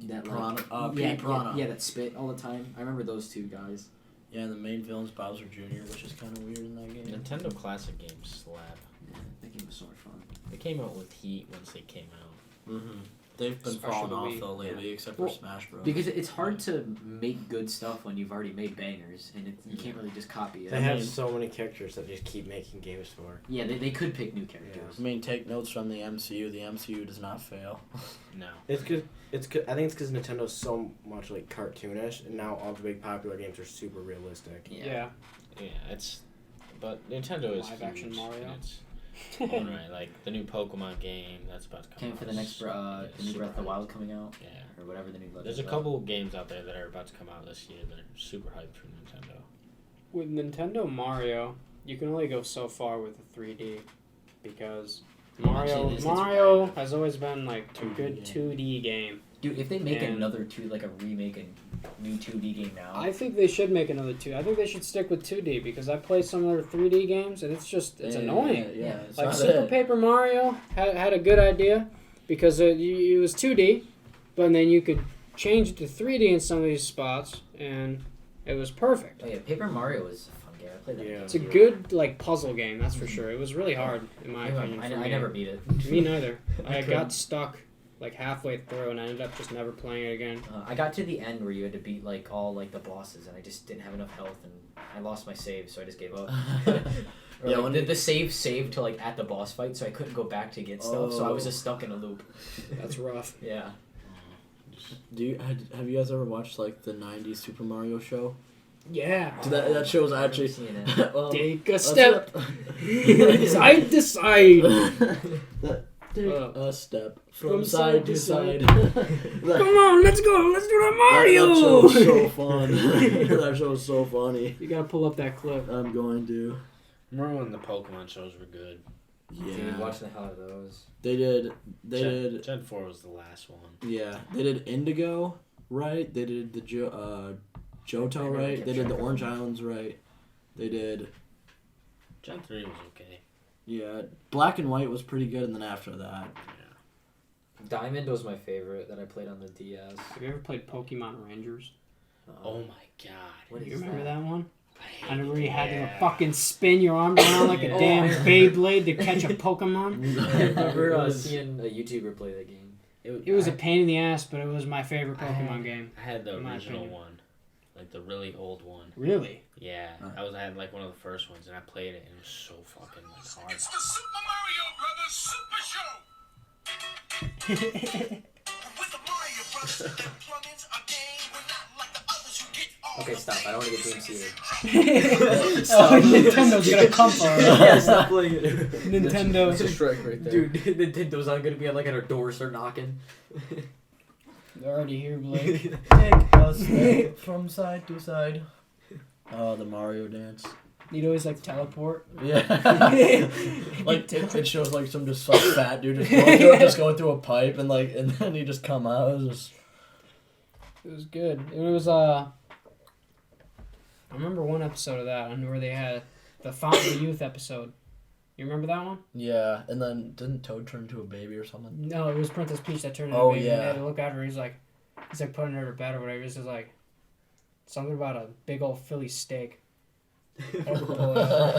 That Piranha, yeah, Piranha. yeah, that spit all the time. I remember those two guys. Yeah, and the main villain's Bowser Jr., which is kind of weird in that game. Nintendo classic games slap. Yeah, that game was so much fun. They came out with heat once they came out. Mm-hmm. They've been Especially falling the off Wii. though lately, except Well, for Smash Bros. Because it's hard to make good stuff when you've already made bangers, and you can't really just copy it. They have so many characters that they just keep making games for. Yeah, they could pick new characters. I mean, take notes from the MCU. The MCU does not fail. No. It's good. It's good. I think it's because Nintendo's so much like cartoonish, and now all the big popular games are super realistic. Yeah. Yeah, it's But Nintendo is Live action huge Mario. in its own right. Like the new Pokemon game that's about to come Came out. for the next the new super Breath of the hyped. Wild coming out, Yeah. or whatever the new. There's a couple games out there that are about to come out this year that are super hyped for Nintendo. With Nintendo Mario, you can only go so far with the 3D because Mario has always been like a good 2D game. Dude, if they make And- another like a remake and new 2D game now, I think they should make another 2. I think they should stick with 2D because I played some of their 3D games and it's annoying. Yeah, it's Like not Super it. Paper Mario had a good idea because it was 2D, but then you could change it to 3D in some of these spots and it was perfect. oh yeah, Paper Mario was a fun game. I played that. Yeah. It's a good like puzzle game, that's for sure. It was really hard in my opinion. I for me. never beat it. Me neither. I couldn't. got stuck like halfway through and I ended up just never playing it again. I got to the end where you had to beat like all like the bosses, and I just didn't have enough health, and I lost my save, so I just gave up. Or, Yeah, like, when the save saved to like at the boss fight, so I couldn't go back to get stuff, so I was Oh. just stuck in a loop. That's rough. Yeah. Have you guys ever watched like the '90s Super Mario show? Yeah. Dude, that show was I've never actually. seen it. Take a let's step. Side to side. A step From from side to side side. Come on, let's go. Let's do that That Mario. show was so fun. That show was so funny. You gotta pull up that clip. I'm going to. Remember when the Pokemon shows were good? Dude, Yeah. watching the hell out of those. They did. Gen 4 was the last one. Yeah. They did Indigo right. They did the Johto never right. kept They did track the of Orange them. Islands right. They did. Gen 3 was okay. Yeah. Black and White was pretty good, and then after that. Diamond was my favorite that I played on the DS. Have you ever played Pokemon Rangers? Oh my god. What You is remember that? that one? I I remember you had to yeah. fucking spin your arm around like a Oh, damn I- Beyblade to catch a Pokemon. I remember It was- seeing a YouTuber play that game. It was a pain in the ass, but it was my favorite Pokemon game. I had the in my original opinion. one. Like the really old one. Really? Yeah. I had like one of the first ones and I played it and it was so fucking like hard. It's the Super Mario Brothers Super Show. With the Mario Brothers, their plugins are game. We're not like the others who get all Okay, the stop. I don't want to get DMCA'd. Oh, Nintendo's gonna come for us. Yeah, stop playing it. Nintendo. That's a strike right there. Dude, Nintendo's not gonna be like at our door, start knocking. They're already here, Blake. Take a step from side to side. Oh, the Mario dance. You'd always like teleport. Yeah. Like it shows like some just like fat dude just going through a pipe and then he just come out. It was just It was good. It was I remember one episode of that where they had the Fountain of Youth episode. You remember that one? yeah. And then didn't Toad turn into a baby or something? No, it was Princess Peach that turned into Oh, a baby. yeah. And they had to look at her. He's like putting her to bed or whatever. He's just like something about a big old Philly steak. I had to pull it up.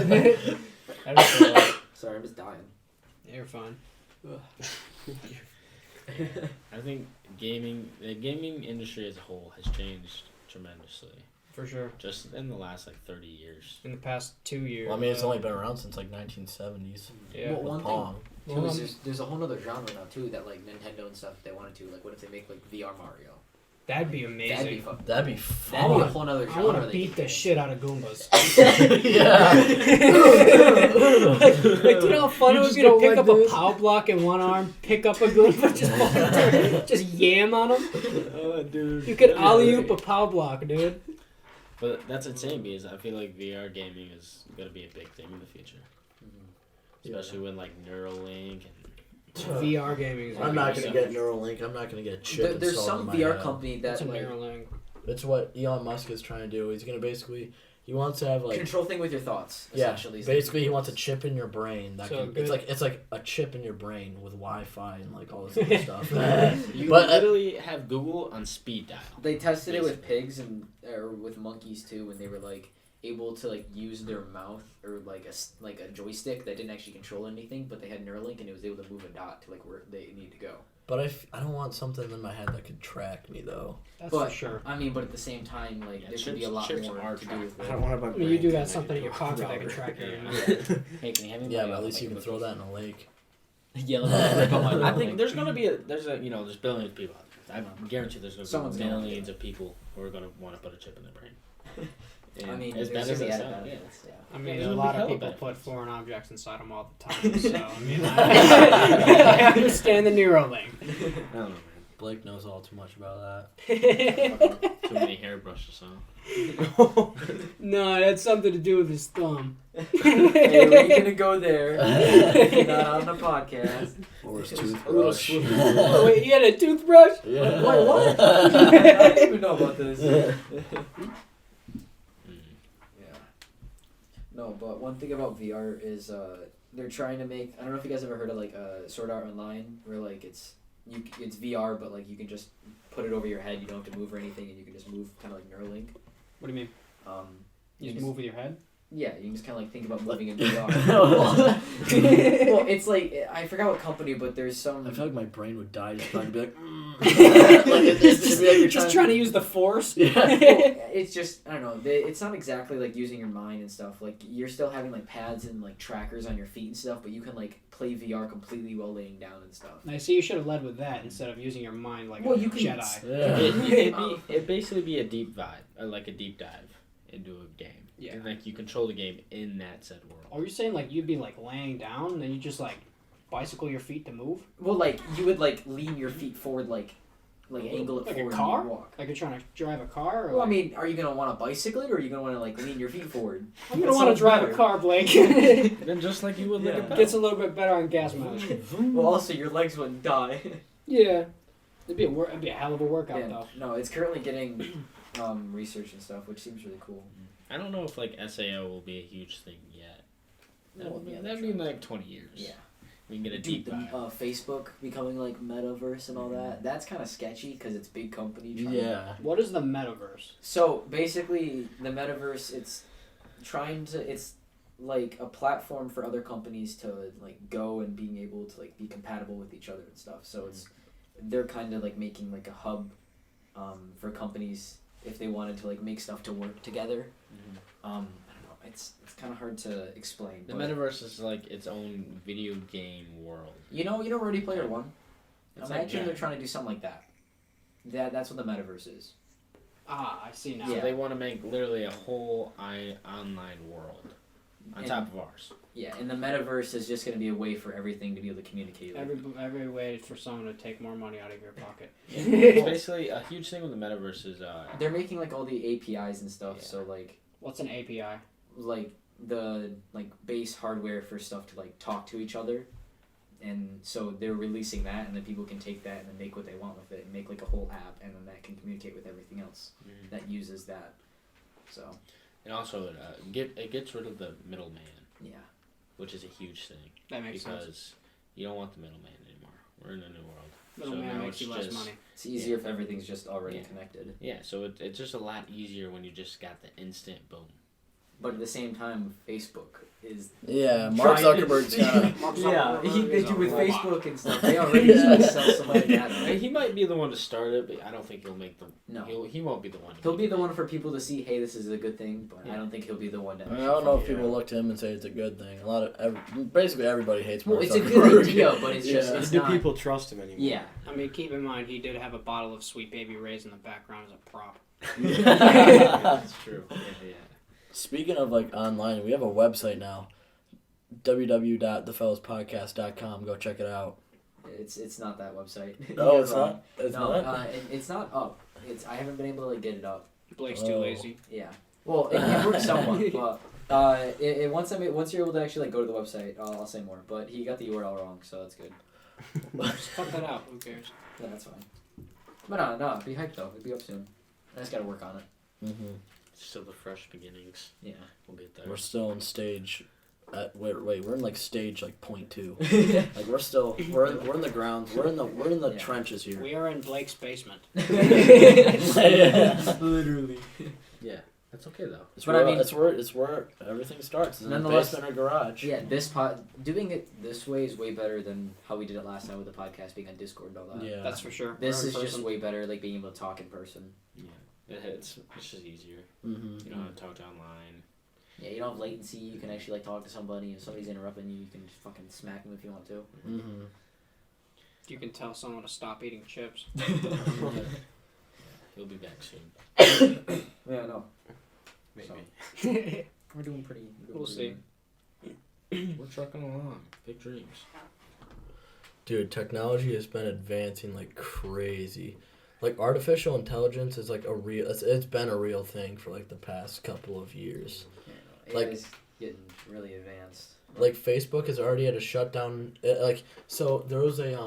I just pull it up. Sorry, I'm just dying. You're fine. I think the gaming industry as a whole has changed tremendously. For sure. Just in the last like 30 years. In the past 2 years. Well, I mean, it's only been around since like 1970s. Yeah. Well, With one Pong. Too, Well, is there's a whole other genre now too that like Nintendo and stuff if they wanted to. Like, what if they make like VR Mario? That'd be amazing. That'd be fun. That'd be That'd fun. be a whole nother I genre. want to they beat could the make. shit out of Goombas. Yeah. like, you know how fun it You would just be to go pick like up this. a power block in one arm, pick up a Goomba, just yam on him? Oh, dude. You could alley-oop a power block, dude. But that's insane because I feel like VR gaming is going to be a big thing in the future. Especially when like Neuralink and VR gaming is I'm not gonna gonna be get Neuralink. I'm not gonna get a chip There's installed some in my VR head. company That's that a like Neuralink. It's what Elon Musk is trying to do. He's gonna he wants to have like control thing with your thoughts. yeah. Essentially, Basically, he wants a chip in your brain that So can. good. It's like a chip in your brain with Wi-Fi and like all this other stuff. you But literally have Google on speed dial. They tested it with pigs and or with monkeys too, when they were like able to like use their mouth or like a joystick that didn't actually control anything, but they had Neuralink and it was able to move a dot to like where they need to go. But I don't want something in my head that could track me though. That's But for sure. I mean, but at the same time, like Yeah, there should be a chips- lot chips more are to do with I it. don't want to. I mean, you do got something in your pocket that can track you. Hey, can you have me? Yeah, but at least you can throw that in a lake. Yeah, let me rip out my I Neuralink. think there's gonna be there's billions of people out there. I guarantee there's gonna Someone's be gonna millions of people who are gonna want to put a chip in their brain. Yeah. I mean, as there's bad as gonna be that added sounds, yeah. benefits, yeah. I mean, there's a gonna lot be of hella people benefits. put foreign objects inside them all the time, so I mean, I understand the Neuralink. I don't know, man. Blake knows all too much about Too many hairbrushes, huh? No, that's something to do with his thumb. Hey, we ain't gonna go there. Not on the podcast. that. Or his A little toothbrush. Oh, wait, you had a toothbrush? Yeah. Wait, what? I didn't even know about this. Yeah. No, but one thing about VR is they're trying to make. I don't know if you guys ever heard of like Sword Art Online, where like it's VR, but like you can just put it over your head. You don't have to move or anything, and you can just move kind of like Neuralink. What do you mean? You You just move with your head? Yeah, you can just kind of like think about moving in VR. Well, it's like I forgot what company, but there's some. I feel like my brain would die just trying to be like, like it'd be like you're Just trying to use the force? Yeah. It's just I don't know. It's not exactly like using your mind and stuff. Like you're still having like pads and like trackers on your feet and stuff, but you can like play VR completely while laying down and stuff. I see you should have led with that instead of using your mind like a You can. Jedi. Yeah. It'd basically be a deep dive, like a deep dive into a game. Yeah. And like you control the game in that said world. Are you saying like you'd be like laying down and then you just like bicycle your feet to move? Well, like you would like lean your feet forward, like angle it Like a forward car? and you walk. Like you're trying to drive a car? Or Well, I like... mean, are you gonna want to bicycle it, or are you gonna want to like lean your feet forward? I'm gonna That want to sounds drive better. a car, Blake. Then just like you would like Yeah. a pedal. Gets a little bit better on gas mileage. Well, also your legs wouldn't die. Yeah. It'd be a hell of a workout Yeah, though. no, it's currently getting research and stuff, which seems really cool. I don't know if like SAO will be a huge thing yet. Well, yeah, That'd be in like 20 years. Yeah. We can get a Dude, deep dive. Facebook becoming like metaverse and all that. That's kind of sketchy because it's big company. Yeah. What is the metaverse? So basically, the metaverse, it's like a platform for other companies to like go and being able to like be compatible with each other and stuff. So they're kind of like making like a hub for companies if they wanted to like make stuff to work together. I don't know. It's kind of hard to explain. The but metaverse is like its own video game world. you know Ready Player One. It's Imagine like they're trying to do something like that. That's what the metaverse is. Ah, I see now. So Yeah. they want to make literally a whole online world on And- top of ours. Yeah, and the metaverse is just going to be a way for everything to be able to communicate. Every way for someone to take more money out of your pocket. It's basically a huge thing with the metaverse is They're making like all the APIs and stuff. Yeah. So like What's an API? the base hardware for stuff to like talk to each other, and so they're releasing that, and then people can take that and then make what they want with it, and make like a whole app, and then that can communicate with everything else that uses that. So and also it gets rid of the middleman, yeah, which is a huge thing That makes because sense. you don't want the middleman anymore. We're in a new world. Middleman now makes you it's less just- money. it's easier if everything's just already Yeah. connected. Yeah, so it's just a lot easier when you just got the instant boom. But at the same time, Facebook is Yeah, Mark Zuckerberg's kind of. yeah, they do with robot. Facebook and stuff. They already try to sell somebody that. He might be the one to start it, but I don't think he'll make the. No. He won't be the one. to He'll make be it. the one for people to see. Hey, this is a good thing, but I Yeah. don't think he'll be the one to. I mean, I don't know if Yeah. people look to him and say it's a good thing. A lot of basically everybody hates Well, Mark it's a Zuckerberg. good idea, but it's just Yeah. it's Do not. people trust him anymore? Yeah. I mean, keep in mind he did have a bottle of Sweet Baby Ray's in the background as a prop. Yeah, that's true. Yeah. Speaking of like online, we have a website now, www.thefellowspodcast.com. Go check it out. It's not that website. No, You're it's wrong. not. It's No, not. it's not up. I haven't been able to like get it up. Blake's too Oh. lazy. Yeah. Well, it works somewhat, but once you're able to actually like go to the website, I'll say more. But he got the URL wrong, so that's good. Just cut that out. Who cares? Yeah, that's fine. But no, be hyped though. It'll be up soon. I just gotta work on it. Mm-hmm. Still the fresh beginnings. Yeah. We'll get there. We're still in stage. Wait, we're in like stage like 0.2. Like we're in the grounds. We're in the Yeah. trenches here. We are in Blake's basement. Literally. Yeah, that's okay though. It's But where, I mean- it's where everything starts. It's in the Nonetheless- basement or garage. Yeah, doing it this way is way better than how we did it last time with the podcast being on Discord and all that. Yeah. That's for sure. This We're is in just person. way better, like being able to talk in person. Yeah, it's just easier. Mm-hmm. You don't have to talk online. Yeah, you don't have latency. You can actually like talk to somebody. If somebody's interrupting you, you can just fucking smack them if you want to. Mm-hmm. You can tell someone to stop eating chips. He'll be back soon. Yeah, no. Maybe. So, We're doing pretty. We'll see. we're trucking along. Big dreams. Dude, technology has been advancing like crazy. Like artificial intelligence is like a real. It's been a real thing for like the past couple of years. Like- AI's getting really advanced. Like Facebook has already had to shut down. Like so, there was a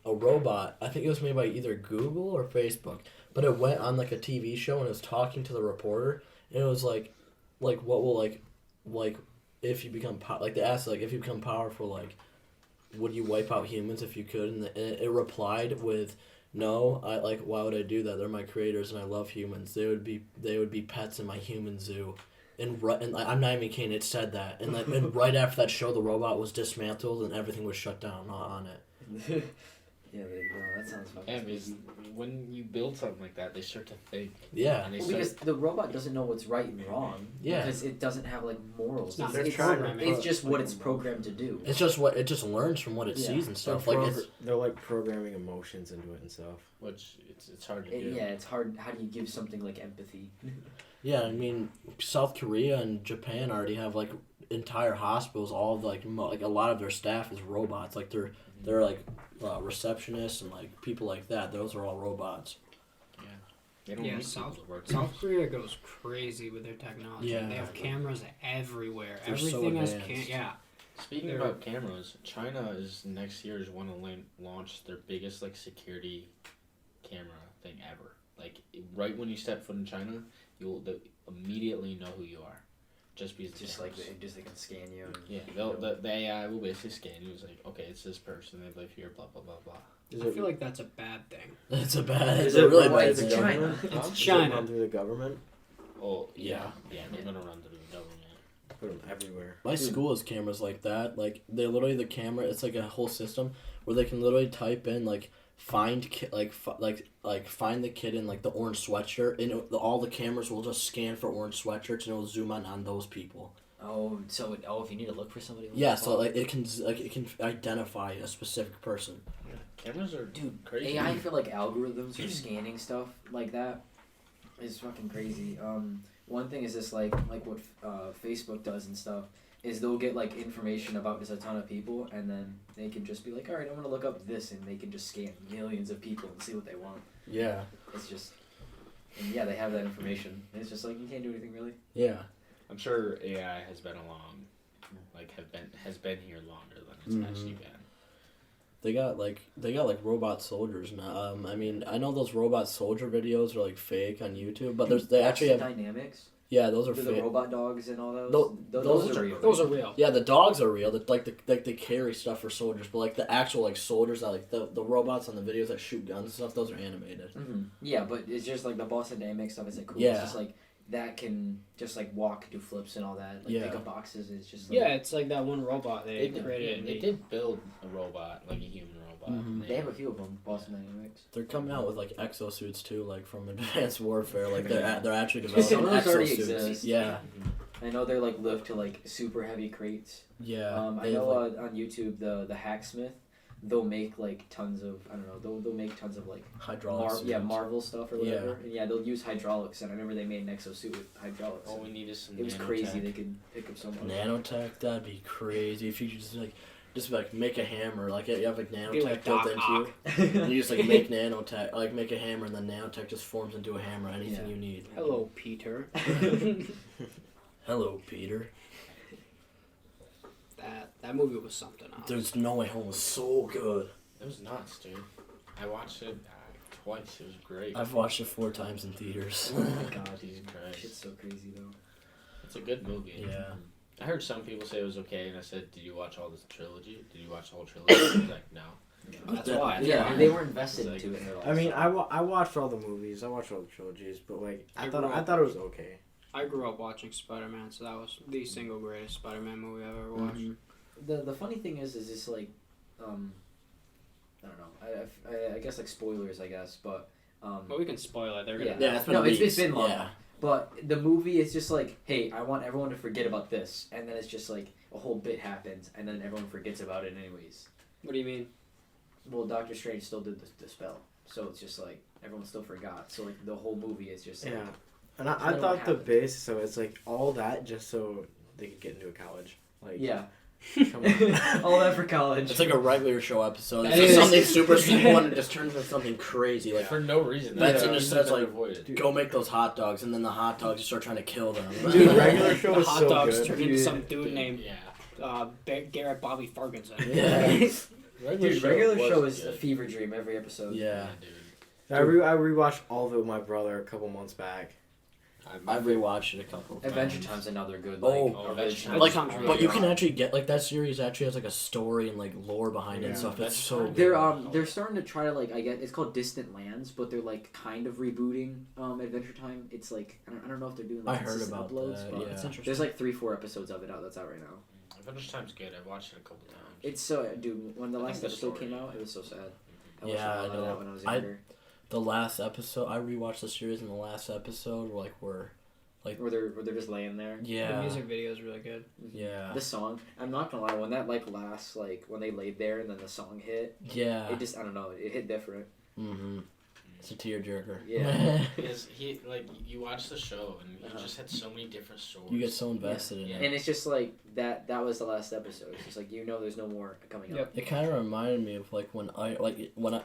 robot. I think it was made by either Google or Facebook, but it went on like a TV show and it was talking to the reporter. And it was like what will like if you become like they asked like if you become powerful, like would you wipe out humans if you could? And it replied with, no. I like, why would I do that? They're my creators and I love humans. They would be pets in my human zoo. And I'm not even kidding. It said that, and right after that show, the robot was dismantled and everything was shut down on it. Yeah, that sounds fucking Yeah, because crazy. when you build something like that, they start to think. Yeah. And they Well, start, because the robot doesn't know what's right and wrong. Yeah. Because it doesn't have like morals. It's not It's, programming. it's just what it's programmed to do. It's just what it just learns from what it Yeah. sees and stuff. They're, Like it's, they're like programming emotions into it and stuff. which it's hard to do. Yeah, it's hard. How do you give something like empathy? yeah. I mean, South Korea and Japan already have like entire hospitals. All of like like a lot of their staff is robots. Like they're like receptionists and like people like that. Those are all robots. They don't Yeah, need South people to work. South Korea goes crazy with their technology. Yeah. They have cameras everywhere. They're so Everything has advanced. yeah. Speaking They're- about cameras, China is next year is want to launch their biggest like security camera thing ever. Like right when you step foot in China, you'll immediately know who you are, just because Just like they can scan you. And, yeah, the AI will basically scan you. It's like, okay, it's this person. They live here. Blah blah blah blah. I feel like that's a bad thing. It's a bad. It's Is a it really run bad. through the thing. government? It's Is it China. run through the government? Oh Yeah. yeah, they're gonna run through the government. Put them everywhere. My school has cameras like that. Like they literally the camera. It's like a whole system where they can literally type in like find find the kid in like the orange sweatshirt, and all the cameras will just scan for orange sweatshirts and it'll zoom in on those people. Oh, so if you need to look for somebody. Yeah, so like it can identify a specific person. Cameras are Dude, crazy. AI for like algorithms or scanning stuff like that is fucking crazy. One thing is this like what Facebook does and stuff is they'll get like information about just a ton of people and then they can just be like, all right, I'm gonna look up this, and they can just scan millions of people and see what they want. Yeah. It's just, and yeah, they have that information. And it's just like you can't do anything really. Yeah. I'm sure AI has been along, has been here longer than it's actually been. They got like robot soldiers now. I mean, I know those robot soldier videos are like fake on YouTube, but they actually have dynamics. yeah, those are The fake. robot dogs and all those. Those are real. Those are real. Yeah, the dogs are real. They carry stuff for soldiers, but like the actual like soldiers that like the robots on the videos that shoot guns and stuff, those are animated. Mm-hmm. Yeah, but it's just like the Boston Dynamics stuff is like cool. Yeah. It's just like that can just like walk, do flips and all that. Like Yeah. pick up boxes. It's just like, Yeah, it's like that one robot they created. They did build a robot, like a human robot. Mhm. They have a few of them. Boston Dynamics. They're coming out with like exosuits too, like from Advanced Warfare. Like they're actually Some developing of those already exosuits. exist. Yeah, I know they're like lift to like super heavy crates. yeah. I They have, know like, on YouTube the Hacksmith, they'll make like tons of they'll make tons of like hydraulics. Marvel stuff or whatever. And yeah, they'll use hydraulics. And I remember they made an exosuit with hydraulics. All we need is some. It was nanotech. crazy. They could pick up so much. Nanotech, that'd be crazy if you could just like make a hammer, like you have like Be nanotech like built Doc into Ock. you. And you just like make nanotech, like make a hammer, and then nanotech just forms into a hammer. Anything Yeah. you need. Hello, Peter. Hello, Peter. That movie was something else. Dude, No Way Home was so good. It was nuts, dude. I watched it twice. It was great. I've watched it 4 times in theaters. Oh my god, Jesus Christ. shit's so crazy though. It's a good movie. Yeah. I heard some people say it was okay, and I said, "Did you watch all this trilogy? Did you watch the whole trilogy?" I was like, "No." That's Yeah. why. Yeah, and they were invested It's into it. At all, I mean, so. I watched all the movies. I watched all the trilogies, but like I I thought grew it was okay. I grew up watching Spider-Man, so that was the single greatest Spider-Man movie I've ever watched. The funny thing is it's like, I don't know. I guess like spoilers, I guess, but. But we can spoil it. They're gonna. Yeah. it's been No, it's weeks. been long. Yeah. But the movie is just like, hey, I want everyone to forget about this, and then it's just like a whole bit happens, and then everyone forgets about it anyways. What do you mean? Well, Doctor Strange still did the spell, so it's just like everyone still forgot. So like the whole movie is just like, Yeah. And I what thought the happened. base, so it's like all that just so they could get into a college. Like, Yeah. come on. All that for college. It's like a regular show episode. That It's is. something super simple and it just turns into something crazy. Like, for no reason. That's That it just could've says, been like, avoided. go make those hot dogs, and then the hot dogs you start trying to kill them. Dude, regular show The was hot so dogs good. turned into some dude named Yeah. Garrett Bobby Ferguson. Yeah. Dude, regular show was is a good. fever dream every episode. Yeah. dude. I rewatched all of it with my brother a couple months back. I've rewatched it a couple of Adventure times. Time's another good Oh, like Adventure original. Time. Like, Sounds really but you good. can actually get like that series actually has like a story and like lore behind it and Yeah. stuff. It's That's so fine. good. They're starting to try to like I guess it's called Distant Lands, but they're like kind of rebooting Adventure Time. It's like I don't know if they're doing like I heard consistent about uploads, that. but Yeah. It's interesting. there's like 3-4 episodes of it out that's out right now. Adventure Time's good. I've watched it a couple times. It's so dude when the I last think the episode story- came out, it was so sad. I watched Yeah, a lot I of know. that when I was I- younger. The last episode, I rewatched the series, and the last episode, we're Where they're just laying there. yeah, The music video is really good. yeah, The song, I'm not gonna lie, when that like last like when they laid there and then the song hit, yeah. it just I don't know, it hit different. Mm-hmm. It's a tearjerker. Yeah. Because he like you watch the show and he Uh-huh. just had so many different stories. You get so invested in Yeah. it. And it's just like that was the last episode. It's just like there's no more coming up. Yep. It kind of reminded me of like when I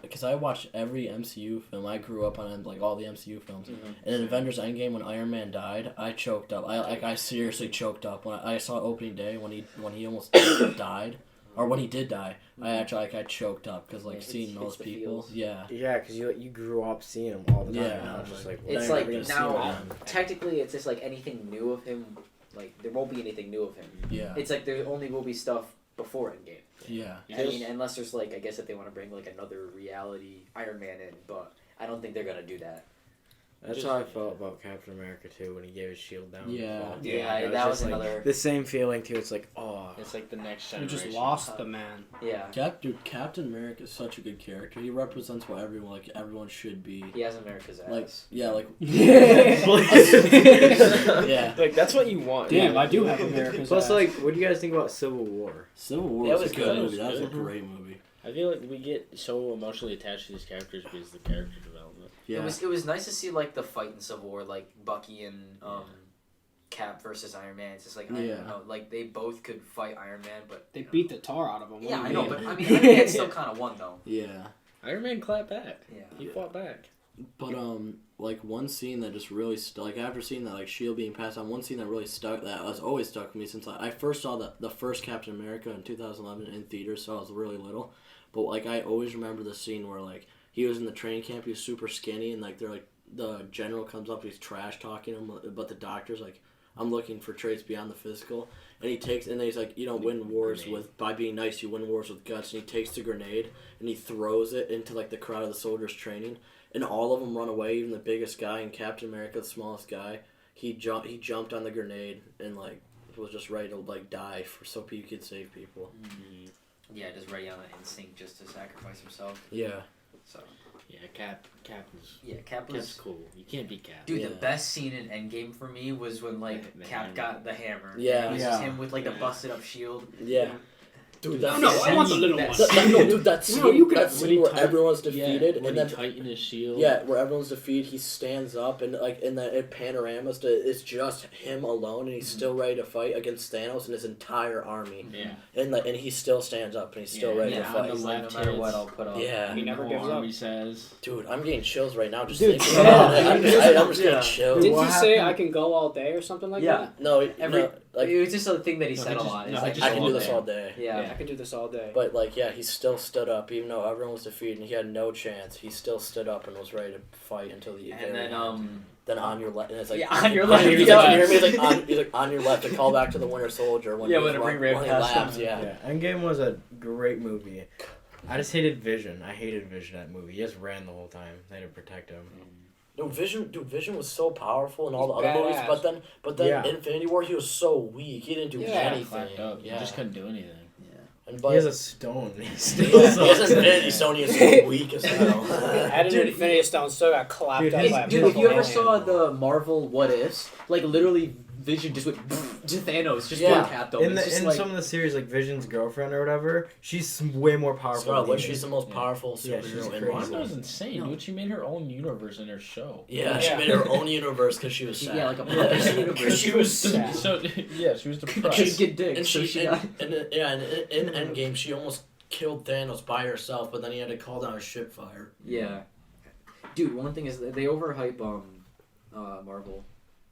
because I watched every MCU film. I grew up on like all the MCU films. Mhm. And in Avengers Endgame, when Iron Man died, I choked up. I seriously choked up when I saw opening day when he almost died, or when he did die. I actually I choked up because like Yeah, seeing it's those the people. feels. Yeah. Yeah, because you grew up seeing him all the time. Yeah. And I was just like, It's Now like you're never gonna see now him again. technically it's just like anything new of him. Like there won't be anything new of him. Yeah. It's like there only will be stuff before Endgame. Yeah. I mean, unless there's like I guess if they want to bring like another reality Iron Man in, but I don't think they're gonna do that. that's how I felt about Captain America too when he gave his shield down. Yeah. Yeah, it that was just, like, another. the same feeling too. It's like, oh, It's like the next You generation. just lost the man. Yeah, Captain America is such a good character. He represents what everyone should be. he has America's ass. Like yeah, like Damn, yeah. like that's what you want. I do have America's Plus, ass. like, what do you guys think about Civil War? Civil War That was was a good good. movie. That was a Good. great movie. I feel like we get so emotionally attached to these characters because of the character development. Yeah. It was nice to see like the fight in Civil War, like Bucky and Cap versus Iron Man. It's just like I Yeah. don't know, like they both could fight Iron Man, but They you know. beat the tar out of him. Yeah, I What do know, you but mean? I mean, Iron Man still kind of won though. Yeah. Iron Man clapped back. Yeah. He fought back. But like one scene that just really like after seeing that like shield being passed on, one scene that really stuck that has always stuck with me since I first saw the first Captain America in 2011 in theaters, so I was really little. But like I always remember the scene where like he was in the training camp, he was super skinny, and like they're like the general comes up, he's trash talking him, but the doctor's like, I'm looking for traits beyond the physical, and he's like, you don't win wars by being nice, you win wars with guts, and he takes the grenade and he throws it into like the crowd of the soldiers training. And all of them run away, even the biggest guy, and Captain America, the smallest guy, he jumped on the grenade and like was just ready to like die so he could save people. Yeah, just ready on an instinct just to sacrifice himself. Yeah. So Yeah, Cap is yeah, Cap was. Cap's cool. You can't beat Cap. Dude, Yeah. the best scene in Endgame for me was when like The Cap hammer. got the hammer. Yeah. It was Yeah. just him with like the Yeah. busted up shield. Yeah. Dude, that's No, I want the little That- one. no, dude, that scene, you can that have scene really where tight- everyone's Yeah, defeated, when and he then tightened his shield. yeah, where everyone's defeated, he stands up, and like in the panoramas, it's just him alone, and he's still ready to fight against Thanos and his entire army, Yeah. and like, and he still stands up, and he's still ready Yeah, to on fight. the left, no matter what, I'll put up. Yeah. He never The whole gives up. army says. Dude, I'm getting chills right now just Dude, thinking yeah. about it. I'm just Yeah. getting chills. Didn't What he say happened? I can go all day or something like Yeah. that? No, Every like it was just a thing that he No, said he a just- lot. no, It's he like, just I can do all this day. all day. yeah. I could do this all day. But like, yeah, he still stood up, even though everyone was defeated and he had no chance. He still stood up and was ready to fight until the And very then end. Then on your left, and it's like Yeah, on your left, He's yeah. like, can you hear me? He's like on your left to call back to the Winter Soldier when Yeah, he when it bring when Ray he past laughs. him. Yeah. Endgame was a great movie. I just hated Vision. I hated Vision that movie. He just ran the whole time. They had to protect him. Vision was so powerful in all He's the other movies, badass. but then Yeah. Infinity War he was so weak. He didn't do Yeah. anything. Clapped up. Yeah. You just couldn't do anything. And He has a stone. He's yeah, still he so has Infinity Stone. He is so weak as hell. Had an Dude, Infinity Stone, still got clapped dude, up his- by a Dude, if you purple ever alien. saw the Marvel What Ifs, like literally Vision just went to Thanos, just Yeah. look at them. In It's just in like, some of the series, like Vision's girlfriend or whatever, she's way more powerful. Scarlet than Witch, he she's is. the most Yeah. powerful Yeah, she's superhero in crazy. Marvel. Wanda's insane, dude. She made her own universe in her show. Yeah, she made her own universe because she was sad. yeah, like a purpose universe. Because she was sad. So yeah, she was Couldn't depressed. get dick, and so she got. in Endgame, she almost killed Thanos by herself, but then he had to call down a ship fire. Yeah, dude. One thing is that they overhype Marvel,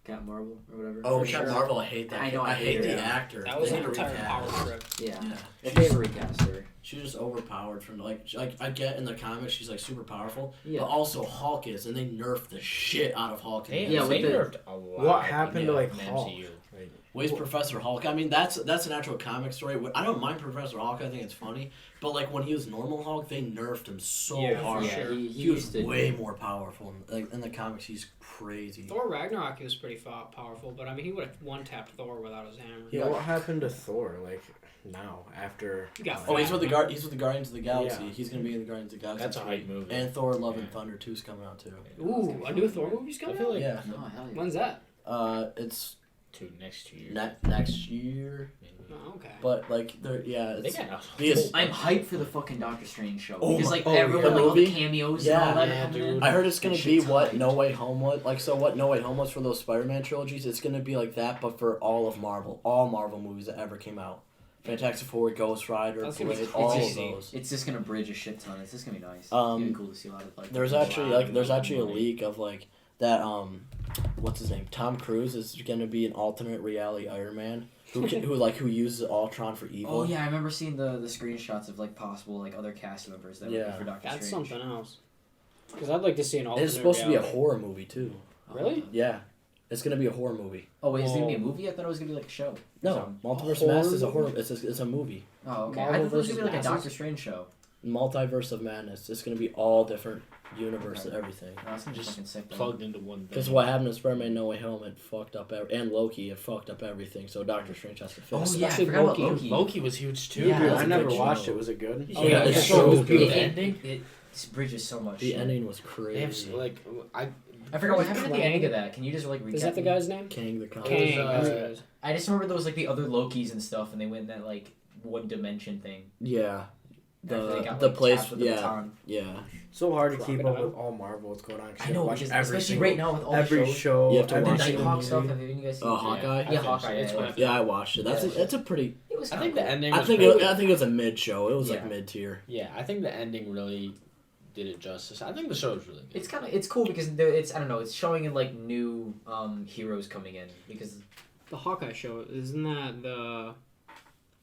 Captain Marvel or whatever. Oh, For Captain sure. Marvel, I hate that. I know, I I hate hate the her. actor. That was They an need to entire recast power her. trip. Yeah, Yeah. if they ever recast her. She's just overpowered from like I get in the comics she's like super powerful, Yeah. but also Hulk is, and they nerfed the shit out of Hulk. They, Yeah, they with the- nerfed a lot. What happened to Yeah, like in Hulk? MCU. Like, Where's Professor Hulk? I mean, that's an actual comic story. I don't mind Professor Hulk. I think it's funny, but like when he was normal Hulk, they nerfed him so Yeah, for hard. sure. He was way more powerful. Like in the comics, he's crazy. Thor Ragnarok, he was pretty powerful, but I mean, he would have one-tapped Thor without his hammer. yeah, what happened to Thor? Like now after? He got Oh, he's with the He's with the Guardians of the Galaxy. Yeah. He's gonna be in the Guardians of the Galaxy. That's a 3. hype movie. And Thor: Love and Yeah. Thunder 2 is coming out too. Ooh, a new Thor movie's I coming feel out? like Yeah. Oh hell yeah. When's that? It's next 2 years. next year, Oh, okay. but like they're They it's got a because- I'm hyped for the fucking Doctor Strange show Oh because my- like oh, everyone, yeah. like all the Movie? cameos Yeah. and all that Yeah, coming dude. in. I heard it's gonna That be shit's what hype. No Way Home was. Like, so what No Way Home was for those Spider-Man trilogies, it's gonna be like that, but for all of Marvel. All Marvel movies that ever came out. Fantastic Four, Ghost Rider, That's gonna be Blade, all of crazy. those. It's just gonna bridge a shit ton. It's just gonna be nice. It's Um, gonna be cool to see a lot of like. There's different actually stuff. there's actually a money. leak of like that what's his name? Tom Cruise is gonna be an alternate reality Iron Man who uses Ultron for evil. Oh yeah, I remember seeing the screenshots of like possible like other cast members that would Yeah. be for Doctor That's Strange. something else. Because I'd like to see an alternate It's supposed to be a reality. horror movie too. Really? Yeah. It's gonna be a horror movie. Oh wait, is it gonna be a movie? I thought it was gonna be like a show. No, So- Multiverse horror of Madness is a movie? horror. It's a movie. Oh okay. Marvel I thought it was versus gonna be like a Nazis? Doctor Strange show. Multiverse of Madness. It's gonna be all different universe and everything. No, that's gonna be Just fucking sick. though. Plugged into one thing. Because what happened in Spider-Man No Way Home, it fucked up and Loki, it fucked up everything. So Doctor Strange has to fix. Oh it. yeah, I Especially forgot about Loki. Loki. Loki was huge too. Yeah, Dude, that's I a never good watched show. it. Was it good? Oh, yeah, the it's show was so good. good. The ending, it bridges so much. The shit. ending was They crazy. have like I forgot what happened at the ending of that. Can you just like recap? Is that the me? guy's name? Kang the Conqueror. Kang. uh, That's what it is. I just remember there was like the other Lokis and stuff, and they went in that like one dimension thing. Yeah. After they got, The like, place. tapped with the Yeah. baton. Yeah. So hard to keep up Crocodile. with all Marvel. What's going on? 'cause I you know, watch because every especially single- right now with all every the shows. show. You have to And the every watch single Nighthawk movie. stuff. Have you guys seen? Hawkeye. Yeah, Hawkeye. It's Yeah, good. Yeah, I watched it. Yeah. It's a pretty. It was. I kinda think the cool. ending. I Was think pretty- it was a mid show. It was like Yeah. mid tier. Yeah, I think the ending really did it justice. I think the show is really good. It's cool because it's I don't know, it's showing in like new heroes coming in because The Hawkeye show, isn't that the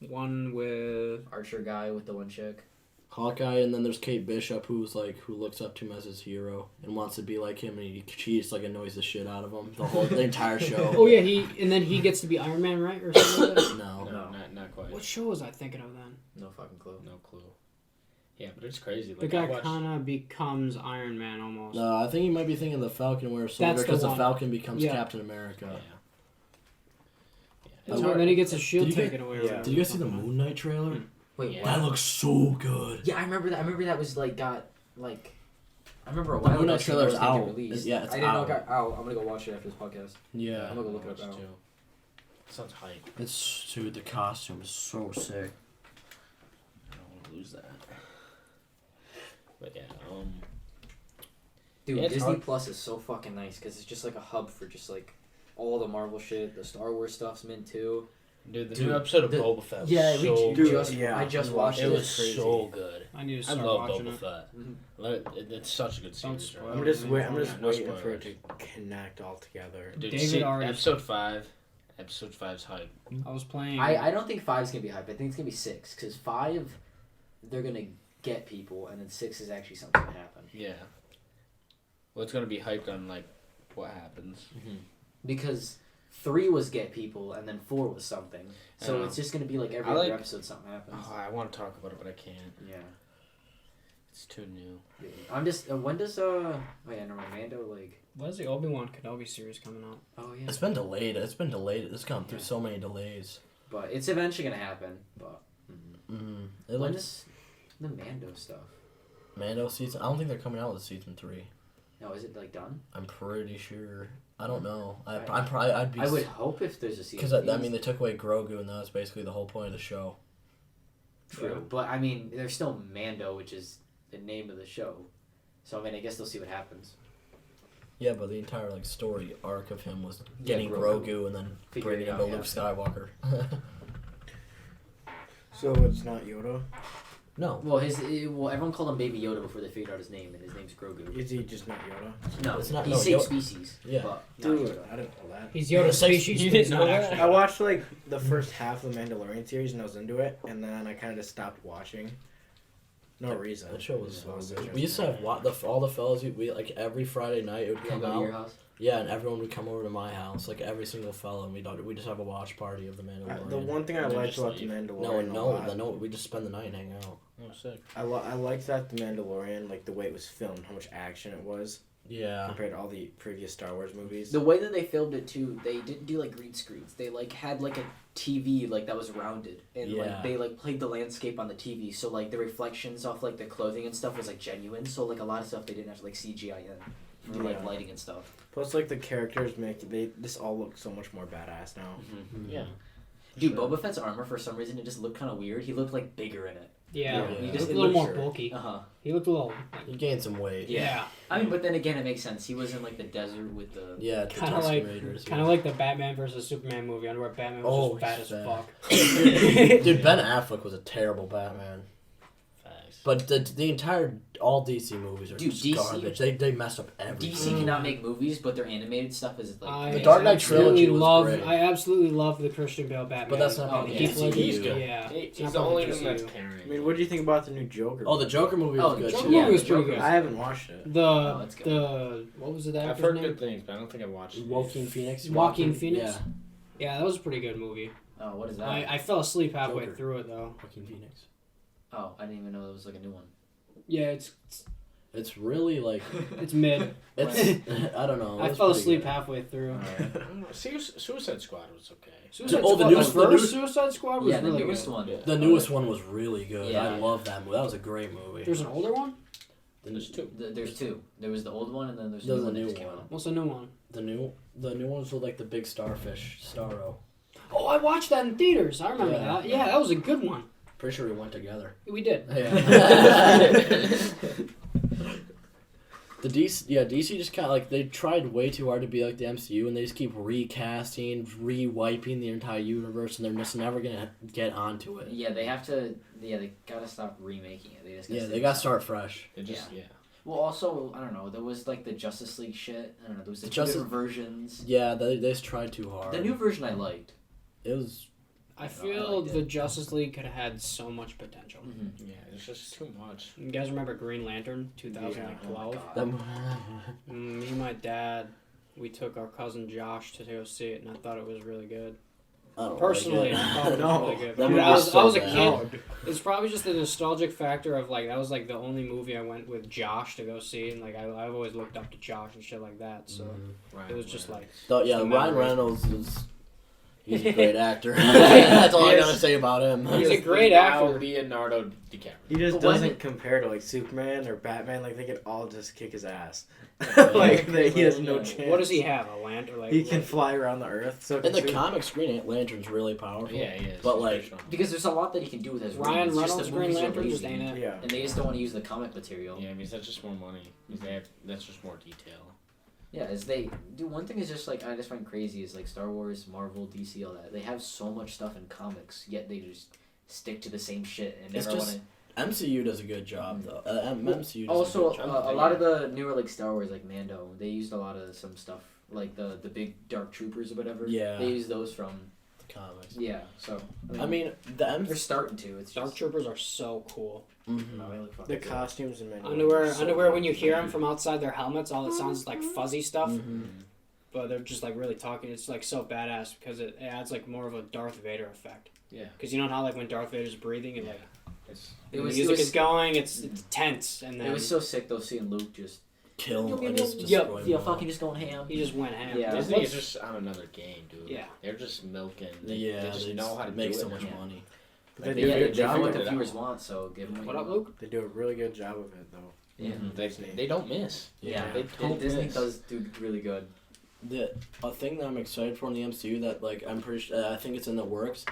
one with... Archer guy with the one chick. Hawkeye, and then there's Kate Bishop, who looks up to him as his hero and wants to be like him, and she just like annoys the shit out of him the entire show. Oh yeah, he gets to be Iron Man, right? Or something like that? No. No. Not quite. What show was I thinking of then? No fucking clue. No clue. Yeah, but it's crazy. The Like, I guy watched- kind of becomes Iron Man almost. No, I think you might be thinking the Falcon Winter Soldier That's the because the one. Falcon becomes Yeah. Captain America. Yeah. That's Oh, when then he gets his shield Did you taken away. or yeah. whatever. Did you guys see the Moon Knight trailer? Wait, Yeah. what? That looks so good. Yeah, I remember that. I remember that was like got like. I remember a The while Moon ago. Knight seeing it was trailer's gonna out. get released. Yeah, it's I didn't know out. it got out. I'm gonna go watch it after this podcast. Yeah. I'm gonna go look it up Watched now. too. Sounds hype. It's dude, the costume is so sick. I don't want to lose that. But yeah, Dude, Yeah, it's Disney hard. Plus is so fucking nice because it's just like a hub for just like all the Marvel shit. The Star Wars stuff's mint too. dude, the Dude, new episode of the- Boba Fett. Was Yeah, so we good. just yeah, I just we watched watched it. It It's was crazy. so good. I need to I start love watching Boba it. Fett. Mhm. It's such a good Don't series. spoil Right? I'm just everything. I'm just No waiting for it spoilers. to connect all together. Dude, David see, already- episode 5. Episode 5's hype. I was playing. I don't think 5's gonna be hype. I think it's gonna be 6 because 5 they're gonna get people and then 6 is actually something gonna happen Yeah. Well, it's gonna be hyped on like what happens. because 3 was get people and then 4 was something. So Yeah. it's just gonna be like every I other like- episode something happens. Oh, I want to talk about it, but I can't. Yeah. It's too new. I'm just when does oh yeah, no, Mando like When's the Obi-Wan Kenobi series coming out? oh yeah. It's been delayed. It's gone through so many delays. But it's eventually gonna happen. But Mm. It when looks is the Mando stuff? Mando season. I don't think they're coming out with season 3. No, is it like done? I'm pretty sure. I don't know. I'd be. I would hope if there's a season. Because I mean, they took away Grogu, and that was basically the whole point of the show. True, but I mean, there's still Mando, which is the name of the show. So I mean, I guess they'll see what happens. Yeah, but the entire like story arc of him was getting Grogu. Grogu and then Figuring bringing it him out, to yeah. Luke Skywalker. So it's not Yoda? No. Well, everyone called him Baby Yoda before they figured out his name, and his name's Grogu. Is he just not Yoda? No, It's not- he's no, same Yoda- species. Yeah. But not Dude, Yoda. I didn't know that. He's Yoda species. You but he's didn't not know actually. I watched like the first half of the Mandalorian series and I was into it, and then I kind of stopped watching. No reason. That show was Just so lost good. interest We used to in have it. all the fellas. We like every Friday night it would Can I come go to your out. house? Yeah, and everyone would come over to my house, like every single fella, and we just have a watch party of the Mandalorian. The one thing I And then liked just about the leave. Mandalorian No, we just spend the night and hang out. Oh, sick. I liked that the Mandalorian, like the way it was filmed, how much action it was Yeah. compared to all the previous Star Wars movies. The way that they filmed it too, they didn't do like green screens. They like had like a TV like that was rounded, and Yeah. like they like played the landscape on the TV. So like the reflections off like the clothing and stuff was like genuine. So like a lot of stuff they didn't have to like CGI in for like Yeah. lighting and stuff. Plus, like the characters this all looks so much more badass now. Yeah. Dude, Boba Fett's armor for some reason it just looked kind of weird. He looked like bigger in it. Yeah, Yeah. he It looked a it little looked more sure. bulky. Uh huh. He looked a little. He gained some weight. Yeah, I mean, but then again, it makes sense. He was in like the desert with the. Yeah, the Kinda Tusken like- Raiders. kind of like the Batman versus Superman movie, where Batman was Oh, just fat he's as fat. fuck. Dude, Ben Affleck was a terrible Batman. Facts. But the entire all DC movies are Dude, just DC garbage. They messed up everything. DC cannot make movies, but their animated stuff is like. I The Dark Knight trilogy was great. I absolutely love the Christian Bale Batman. But that's not Oh, part of yeah. the Heath Ledger. MCU. good. Yeah, He's not the part of only the one that's MCU. carrying. I mean, what do you think about the new Joker? Oh, the Joker movie was Oh, the good Joker too. movie was the pretty Joker- good. I haven't watched it. The it's good. what was it? That I've actor's heard name? good things, but I don't think I watched it. Joaquin Phoenix. Joaquin Phoenix? Yeah, Yeah, that was a pretty good movie. Oh, what is that? I fell asleep halfway Joker. through it though. Joaquin Phoenix. Oh, I didn't even know there was like a new one. Yeah, it's It's really like it's mid. it's. I don't know. I it's fell pretty asleep good. halfway through. Suicide Squad was okay. Suicide Oh, the Squad, newest- the the first Suicide Squad was Yeah, the really newest good. one. The newest one was really good. Yeah. I love that movie. That was a great movie. There's an older one. There's two. There's two. There was the old one, and then there's There's the a new one that new just came one. out. What's the new one? The new ones with like the big starfish, Starro. Oh, I watched that in theaters. I remember Yeah. that. Yeah, that was a good one. Pretty sure we went together. We did. Yeah. The DC just kind of like they tried way too hard to be like the MCU, and they just keep recasting, re-wiping the entire universe, and they're just never gonna get onto it. Yeah, they have to. Yeah, they gotta stop remaking it. They just gotta Yeah, stay they gotta with start fresh. It just yeah. Well, also, I don't know. There was like the Justice League shit. I don't know. There was the The two Justice- different versions. Yeah, they just tried too hard. The new version I liked. It was I I feel liked the it. Justice League could have had so much potential. Mm-hmm. Yeah, it's just too much. You guys remember Green Lantern 2012? that. Me and my dad, we took our cousin Josh to go see it, and I thought it was really good. I don't Personally, like I thought it was No, really good. that Dude, movie I was so a bad. kid. It's probably just the nostalgic factor of like that was like the only movie I went with Josh to go see, and like I've always looked up to Josh and shit like that. So Mhm. it was just like Yeah, Just a Ryan memory. Reynolds is. He's a great actor. That's all I gotta say about him. He's a great Now actor. Leonardo DiCaprio. He just But when doesn't it- compare to like Superman or Batman. Like they could all just kick his ass. Yeah. Like he has no Yeah. chance. what does he have? A lantern? Like He can like- fly around the earth. So In the can comics, Green Lantern's really powerful. Yeah, he is. But, He's like, pretty strong. Because there's a lot that he can do with his Ryan rings. Just Reynolds the Green movies are Lantern just lazy. ain't it. Yeah. And they just don't want to use the comic material. Yeah, I mean that's just more money. That's just more detail. Yeah, as they do. One thing is just like I just find crazy is like Star Wars, Marvel, DC, all that. They have so much stuff in comics, yet they just stick to the same shit and It's never just- want to. MCU does a good job though. MCU does Also, a good job. a lot of the newer like Star Wars, like Mando, they used a lot of some stuff like the big Dark Troopers or whatever. Yeah. They use those from. the comics. Yeah. So. I mean, the they're MCU. starting to. It's Dark just. Troopers are so cool. No, they look fucking The good. costumes and Underwear. When you hear them from outside their helmets, all it sounds is like fuzzy stuff. Mhm. But they're just like really talking. It's like so badass because it adds like more of a Darth Vader effect. Yeah. Because you know how like when Darth Vader's breathing and like It the was. music It was, is going, it's tense, and then it was so sick though seeing Luke just. Kill and just Yep. destroy Yeah. them all. Fucking just going ham. he just went ham. Yeah. Disney What's- is just on another game, dude. Yeah. They're just milking. They Yeah, just know how to make do so it much now. money. But Like, they But do yeah, a they good know job what of the it. viewers want, so give them What up, Luke? They do a really good job of it though. Yeah. They don't miss. Yeah, They don't Disney miss. does do really good. A thing that I'm excited for in the MCU that like I'm pretty sure I think it's in the works.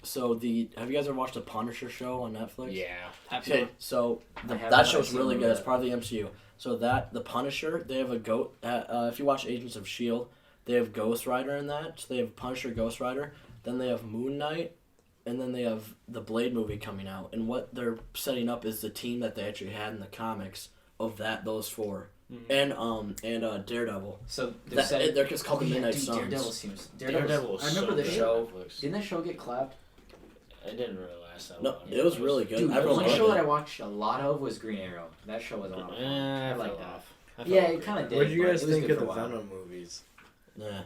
So have you guys ever watched the Punisher show on Netflix? Yeah. Okay, so I haven't, that I've show's seen really some good. of It's part of the MCU. So the Punisher, they have a goat. If you watch Agents of Shield, they have Ghost Rider in that. So they have Punisher, Ghost Rider. Then they have Moon Knight, and then they have the Blade movie coming out. And what they're setting up is the team that they actually had in the comics of those four, and Daredevil. So They're just called the Midnight dude, Suns. Daredevil was I remember so the good show. on Netflix. Didn't that show get clapped? It didn't really last that No, long. it was really good. Dude, Everyone one loved show that I it. watched a lot of was Green Arrow. That show was a lot of fun. I like that. Yeah, it kinda did. What did you but guys it was think good of the for a while. Venom movies? Yeah.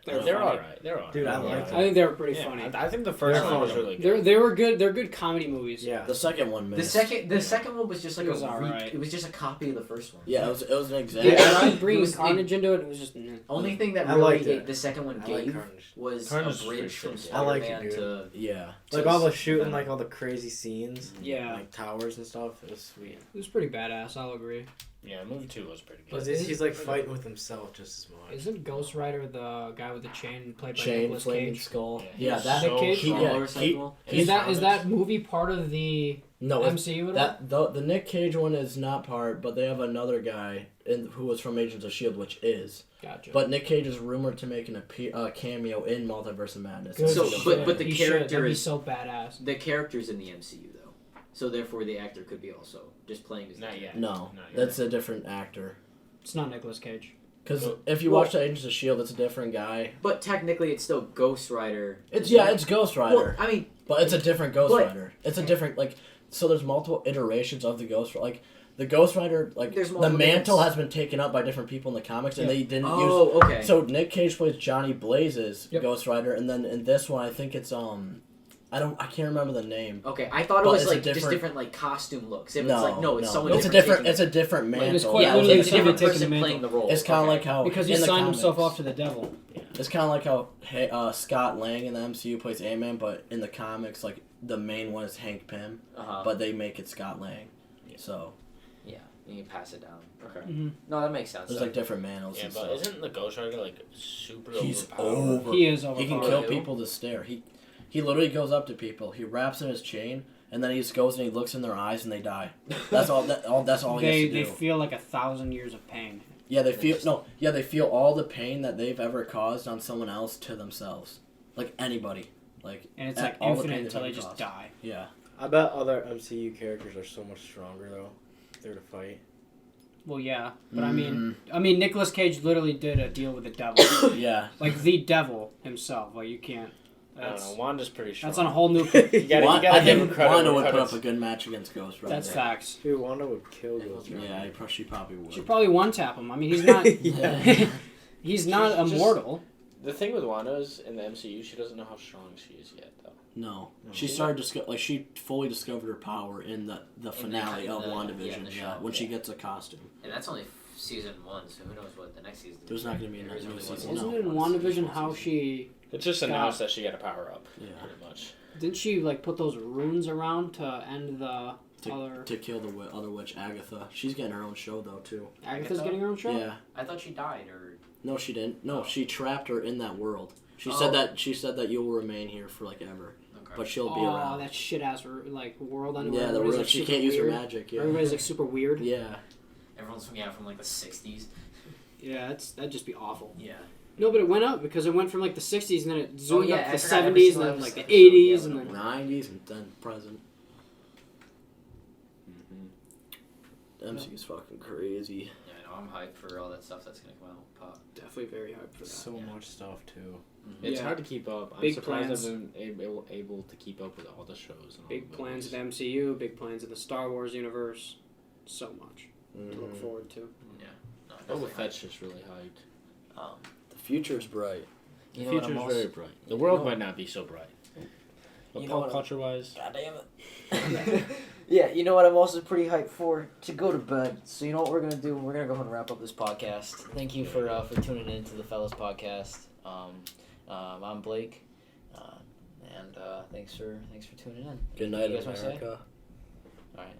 They're alright. They're alright. Dude, I Yeah. liked I think they were pretty Yeah, funny. I think the first They're one was funny. really good. They were good. They're good comedy movies. Yeah. The second one The missed. second one was just like It was alright. it was just a copy of the first one. Yeah, it was an They example. tried bringing It was- Carnage into it. It was just. Only thing that I really liked it. the second one I like gave Carnage. was Carnage is a bridge from pretty good. I like it, Spider-Man dude. to Yeah. Like to all the shooting, Venom. like all the crazy scenes, Yeah, like towers and stuff. It was sweet. it was pretty badass. I'll agree. Yeah, movie 2 was pretty But good. he's like fighting with himself just as much. Isn't Ghost Rider the guy with the chain played by Chain, Nicolas flaming Cage? skull. Yeah, Yeah, he's that. Nick Cage? He, on yeah, motorcycle. he- Is that movie part of the No, it's, MCU at all? that the Nick Cage one is not part, but they have another guy who was from Agents of Shield, which is. Gotcha. But Nick Cage is rumored to make a cameo in Multiverse of Madness. Good So, shit. but the He character should. That'd be is- so badass. the character's in the MCU though, so therefore the actor could be also just playing as the Not character. yet. No, Not yet. that's a different actor. It's not Nicolas Cage. Because Well- if you watch the Agents of Shield, it's a different guy. But technically, it's still Ghost Rider. It's Ghost Well, Rider, I mean, but it's a different Ghost but- Rider. It's a different so there's multiple iterations of the Ghost Rider. Like the Ghost Rider, There's the multiple mantle different- has been taken up by different people in the comics, and Yeah. they didn't use. oh, okay. So Nick Cage plays Johnny Blaze's Yep. Ghost Rider, and then in this one, I think it's I can't remember the name. Okay, I thought it But was it's a like just different- different like costume looks. It was No, like no, it's someone. It's a different. different. It's a different It was mantle. quite Yeah, literally it's a different taking person the playing the role. It's kind of Okay. like how Because he in the signed himself comics, off to the devil. It's kind of like how Scott Lang in the MCU plays Ant-Man, but in the comics, like the main one is Hank Pym, Uh-huh. but they make it Scott Lang. So yeah, you can pass it down. Okay. Mm-hmm. No, that makes sense. there's like different mantles. Yeah, and but stuff. isn't the Ghost Rider like super He's overpowered? over. He is He overpowered. can kill people to stare. He literally goes up to people. He wraps in his chain, and then he just goes and he looks in their eyes, and they die. That's all. That's all he They has to do. feel like 1,000 years of pain. Yeah, they feel no. Yeah, they feel all the pain that they've ever caused on someone else to themselves, like anybody. Like And it's a- like all the infinite pain until they've they ever just caused. die. Yeah. I bet other MCU characters are so much stronger though. If they're to fight. Well, yeah, but I mean, Nicolas Cage literally did a deal with the devil, Yeah. like the devil himself. Like you can't. I don't know. Wanda's pretty strong. That's on a whole new. You gotta, you I gotta give him think credit. Wanda where would put up credit's- a good match against Ghost Rider. That's facts. Dude, Wanda would kill Ghost Rider. Yeah, she probably would. She probably one tap him. I mean, he's not. Yeah. He's not She's just- immortal. The thing with Wanda is in the MCU, she doesn't know how strong she is yet, though. No, she started she fully discovered her power in the finale in of the- WandaVision. yeah, in the show, when she yeah. gets a costume. And that's only season 1, so who knows what the next season. There's not gonna be There is another only one season. Isn't No. it in WandaVision how she It's just announced that she got a power up, Yeah. pretty much. didn't she like put those runes around to end the other? To kill the other witch, Agatha. She's getting her own show though too. Agatha's Agatha? getting her own show. Yeah. I thought she died, or No, she didn't. No, she trapped her in that world. She Oh. said that you'll remain here for like ever, okay. but she'll be Oh, around. that shit ass like world anyway. Yeah, the Everybody's, world. like, She super can't use her weird. magic. Yeah. Everybody's like super weird. Yeah. everyone's from from like the 60s. Yeah, that'd just be awful. Yeah. No, but it went up because it went from like the 60s and then it zoomed yeah, up to I the forgot every 70s and single then like the episode, 80s yeah, and went then. up. 90s and then present. Mm-hmm. MCU's fucking crazy. Yeah, I know. I'm hyped for all that stuff that's gonna come out. Pop. Definitely very hyped for that. So Yeah. much stuff too. It's Yeah. hard to keep up. I'm Big surprised plans. I've been able to keep up with all the shows. And all Big the plans in movies. the MCU, big plans in the Star Wars universe. So much to Mm-hmm. look forward to. No, Boba definitely Fett's just really hyped. hyped. The future's bright. You The know what I'm future's also- very bright. The world you know- might not be so bright. But You know pop what- culture wise, God damn it. Yeah, you know what I'm also pretty hyped for? To go to bed. So you know what we're gonna do? We're gonna go ahead and wrap up this podcast. Thank you for tuning in to the Fellas Podcast. I'm Blake, and thanks for tuning in. Good night, You guys wanna say? America. All right.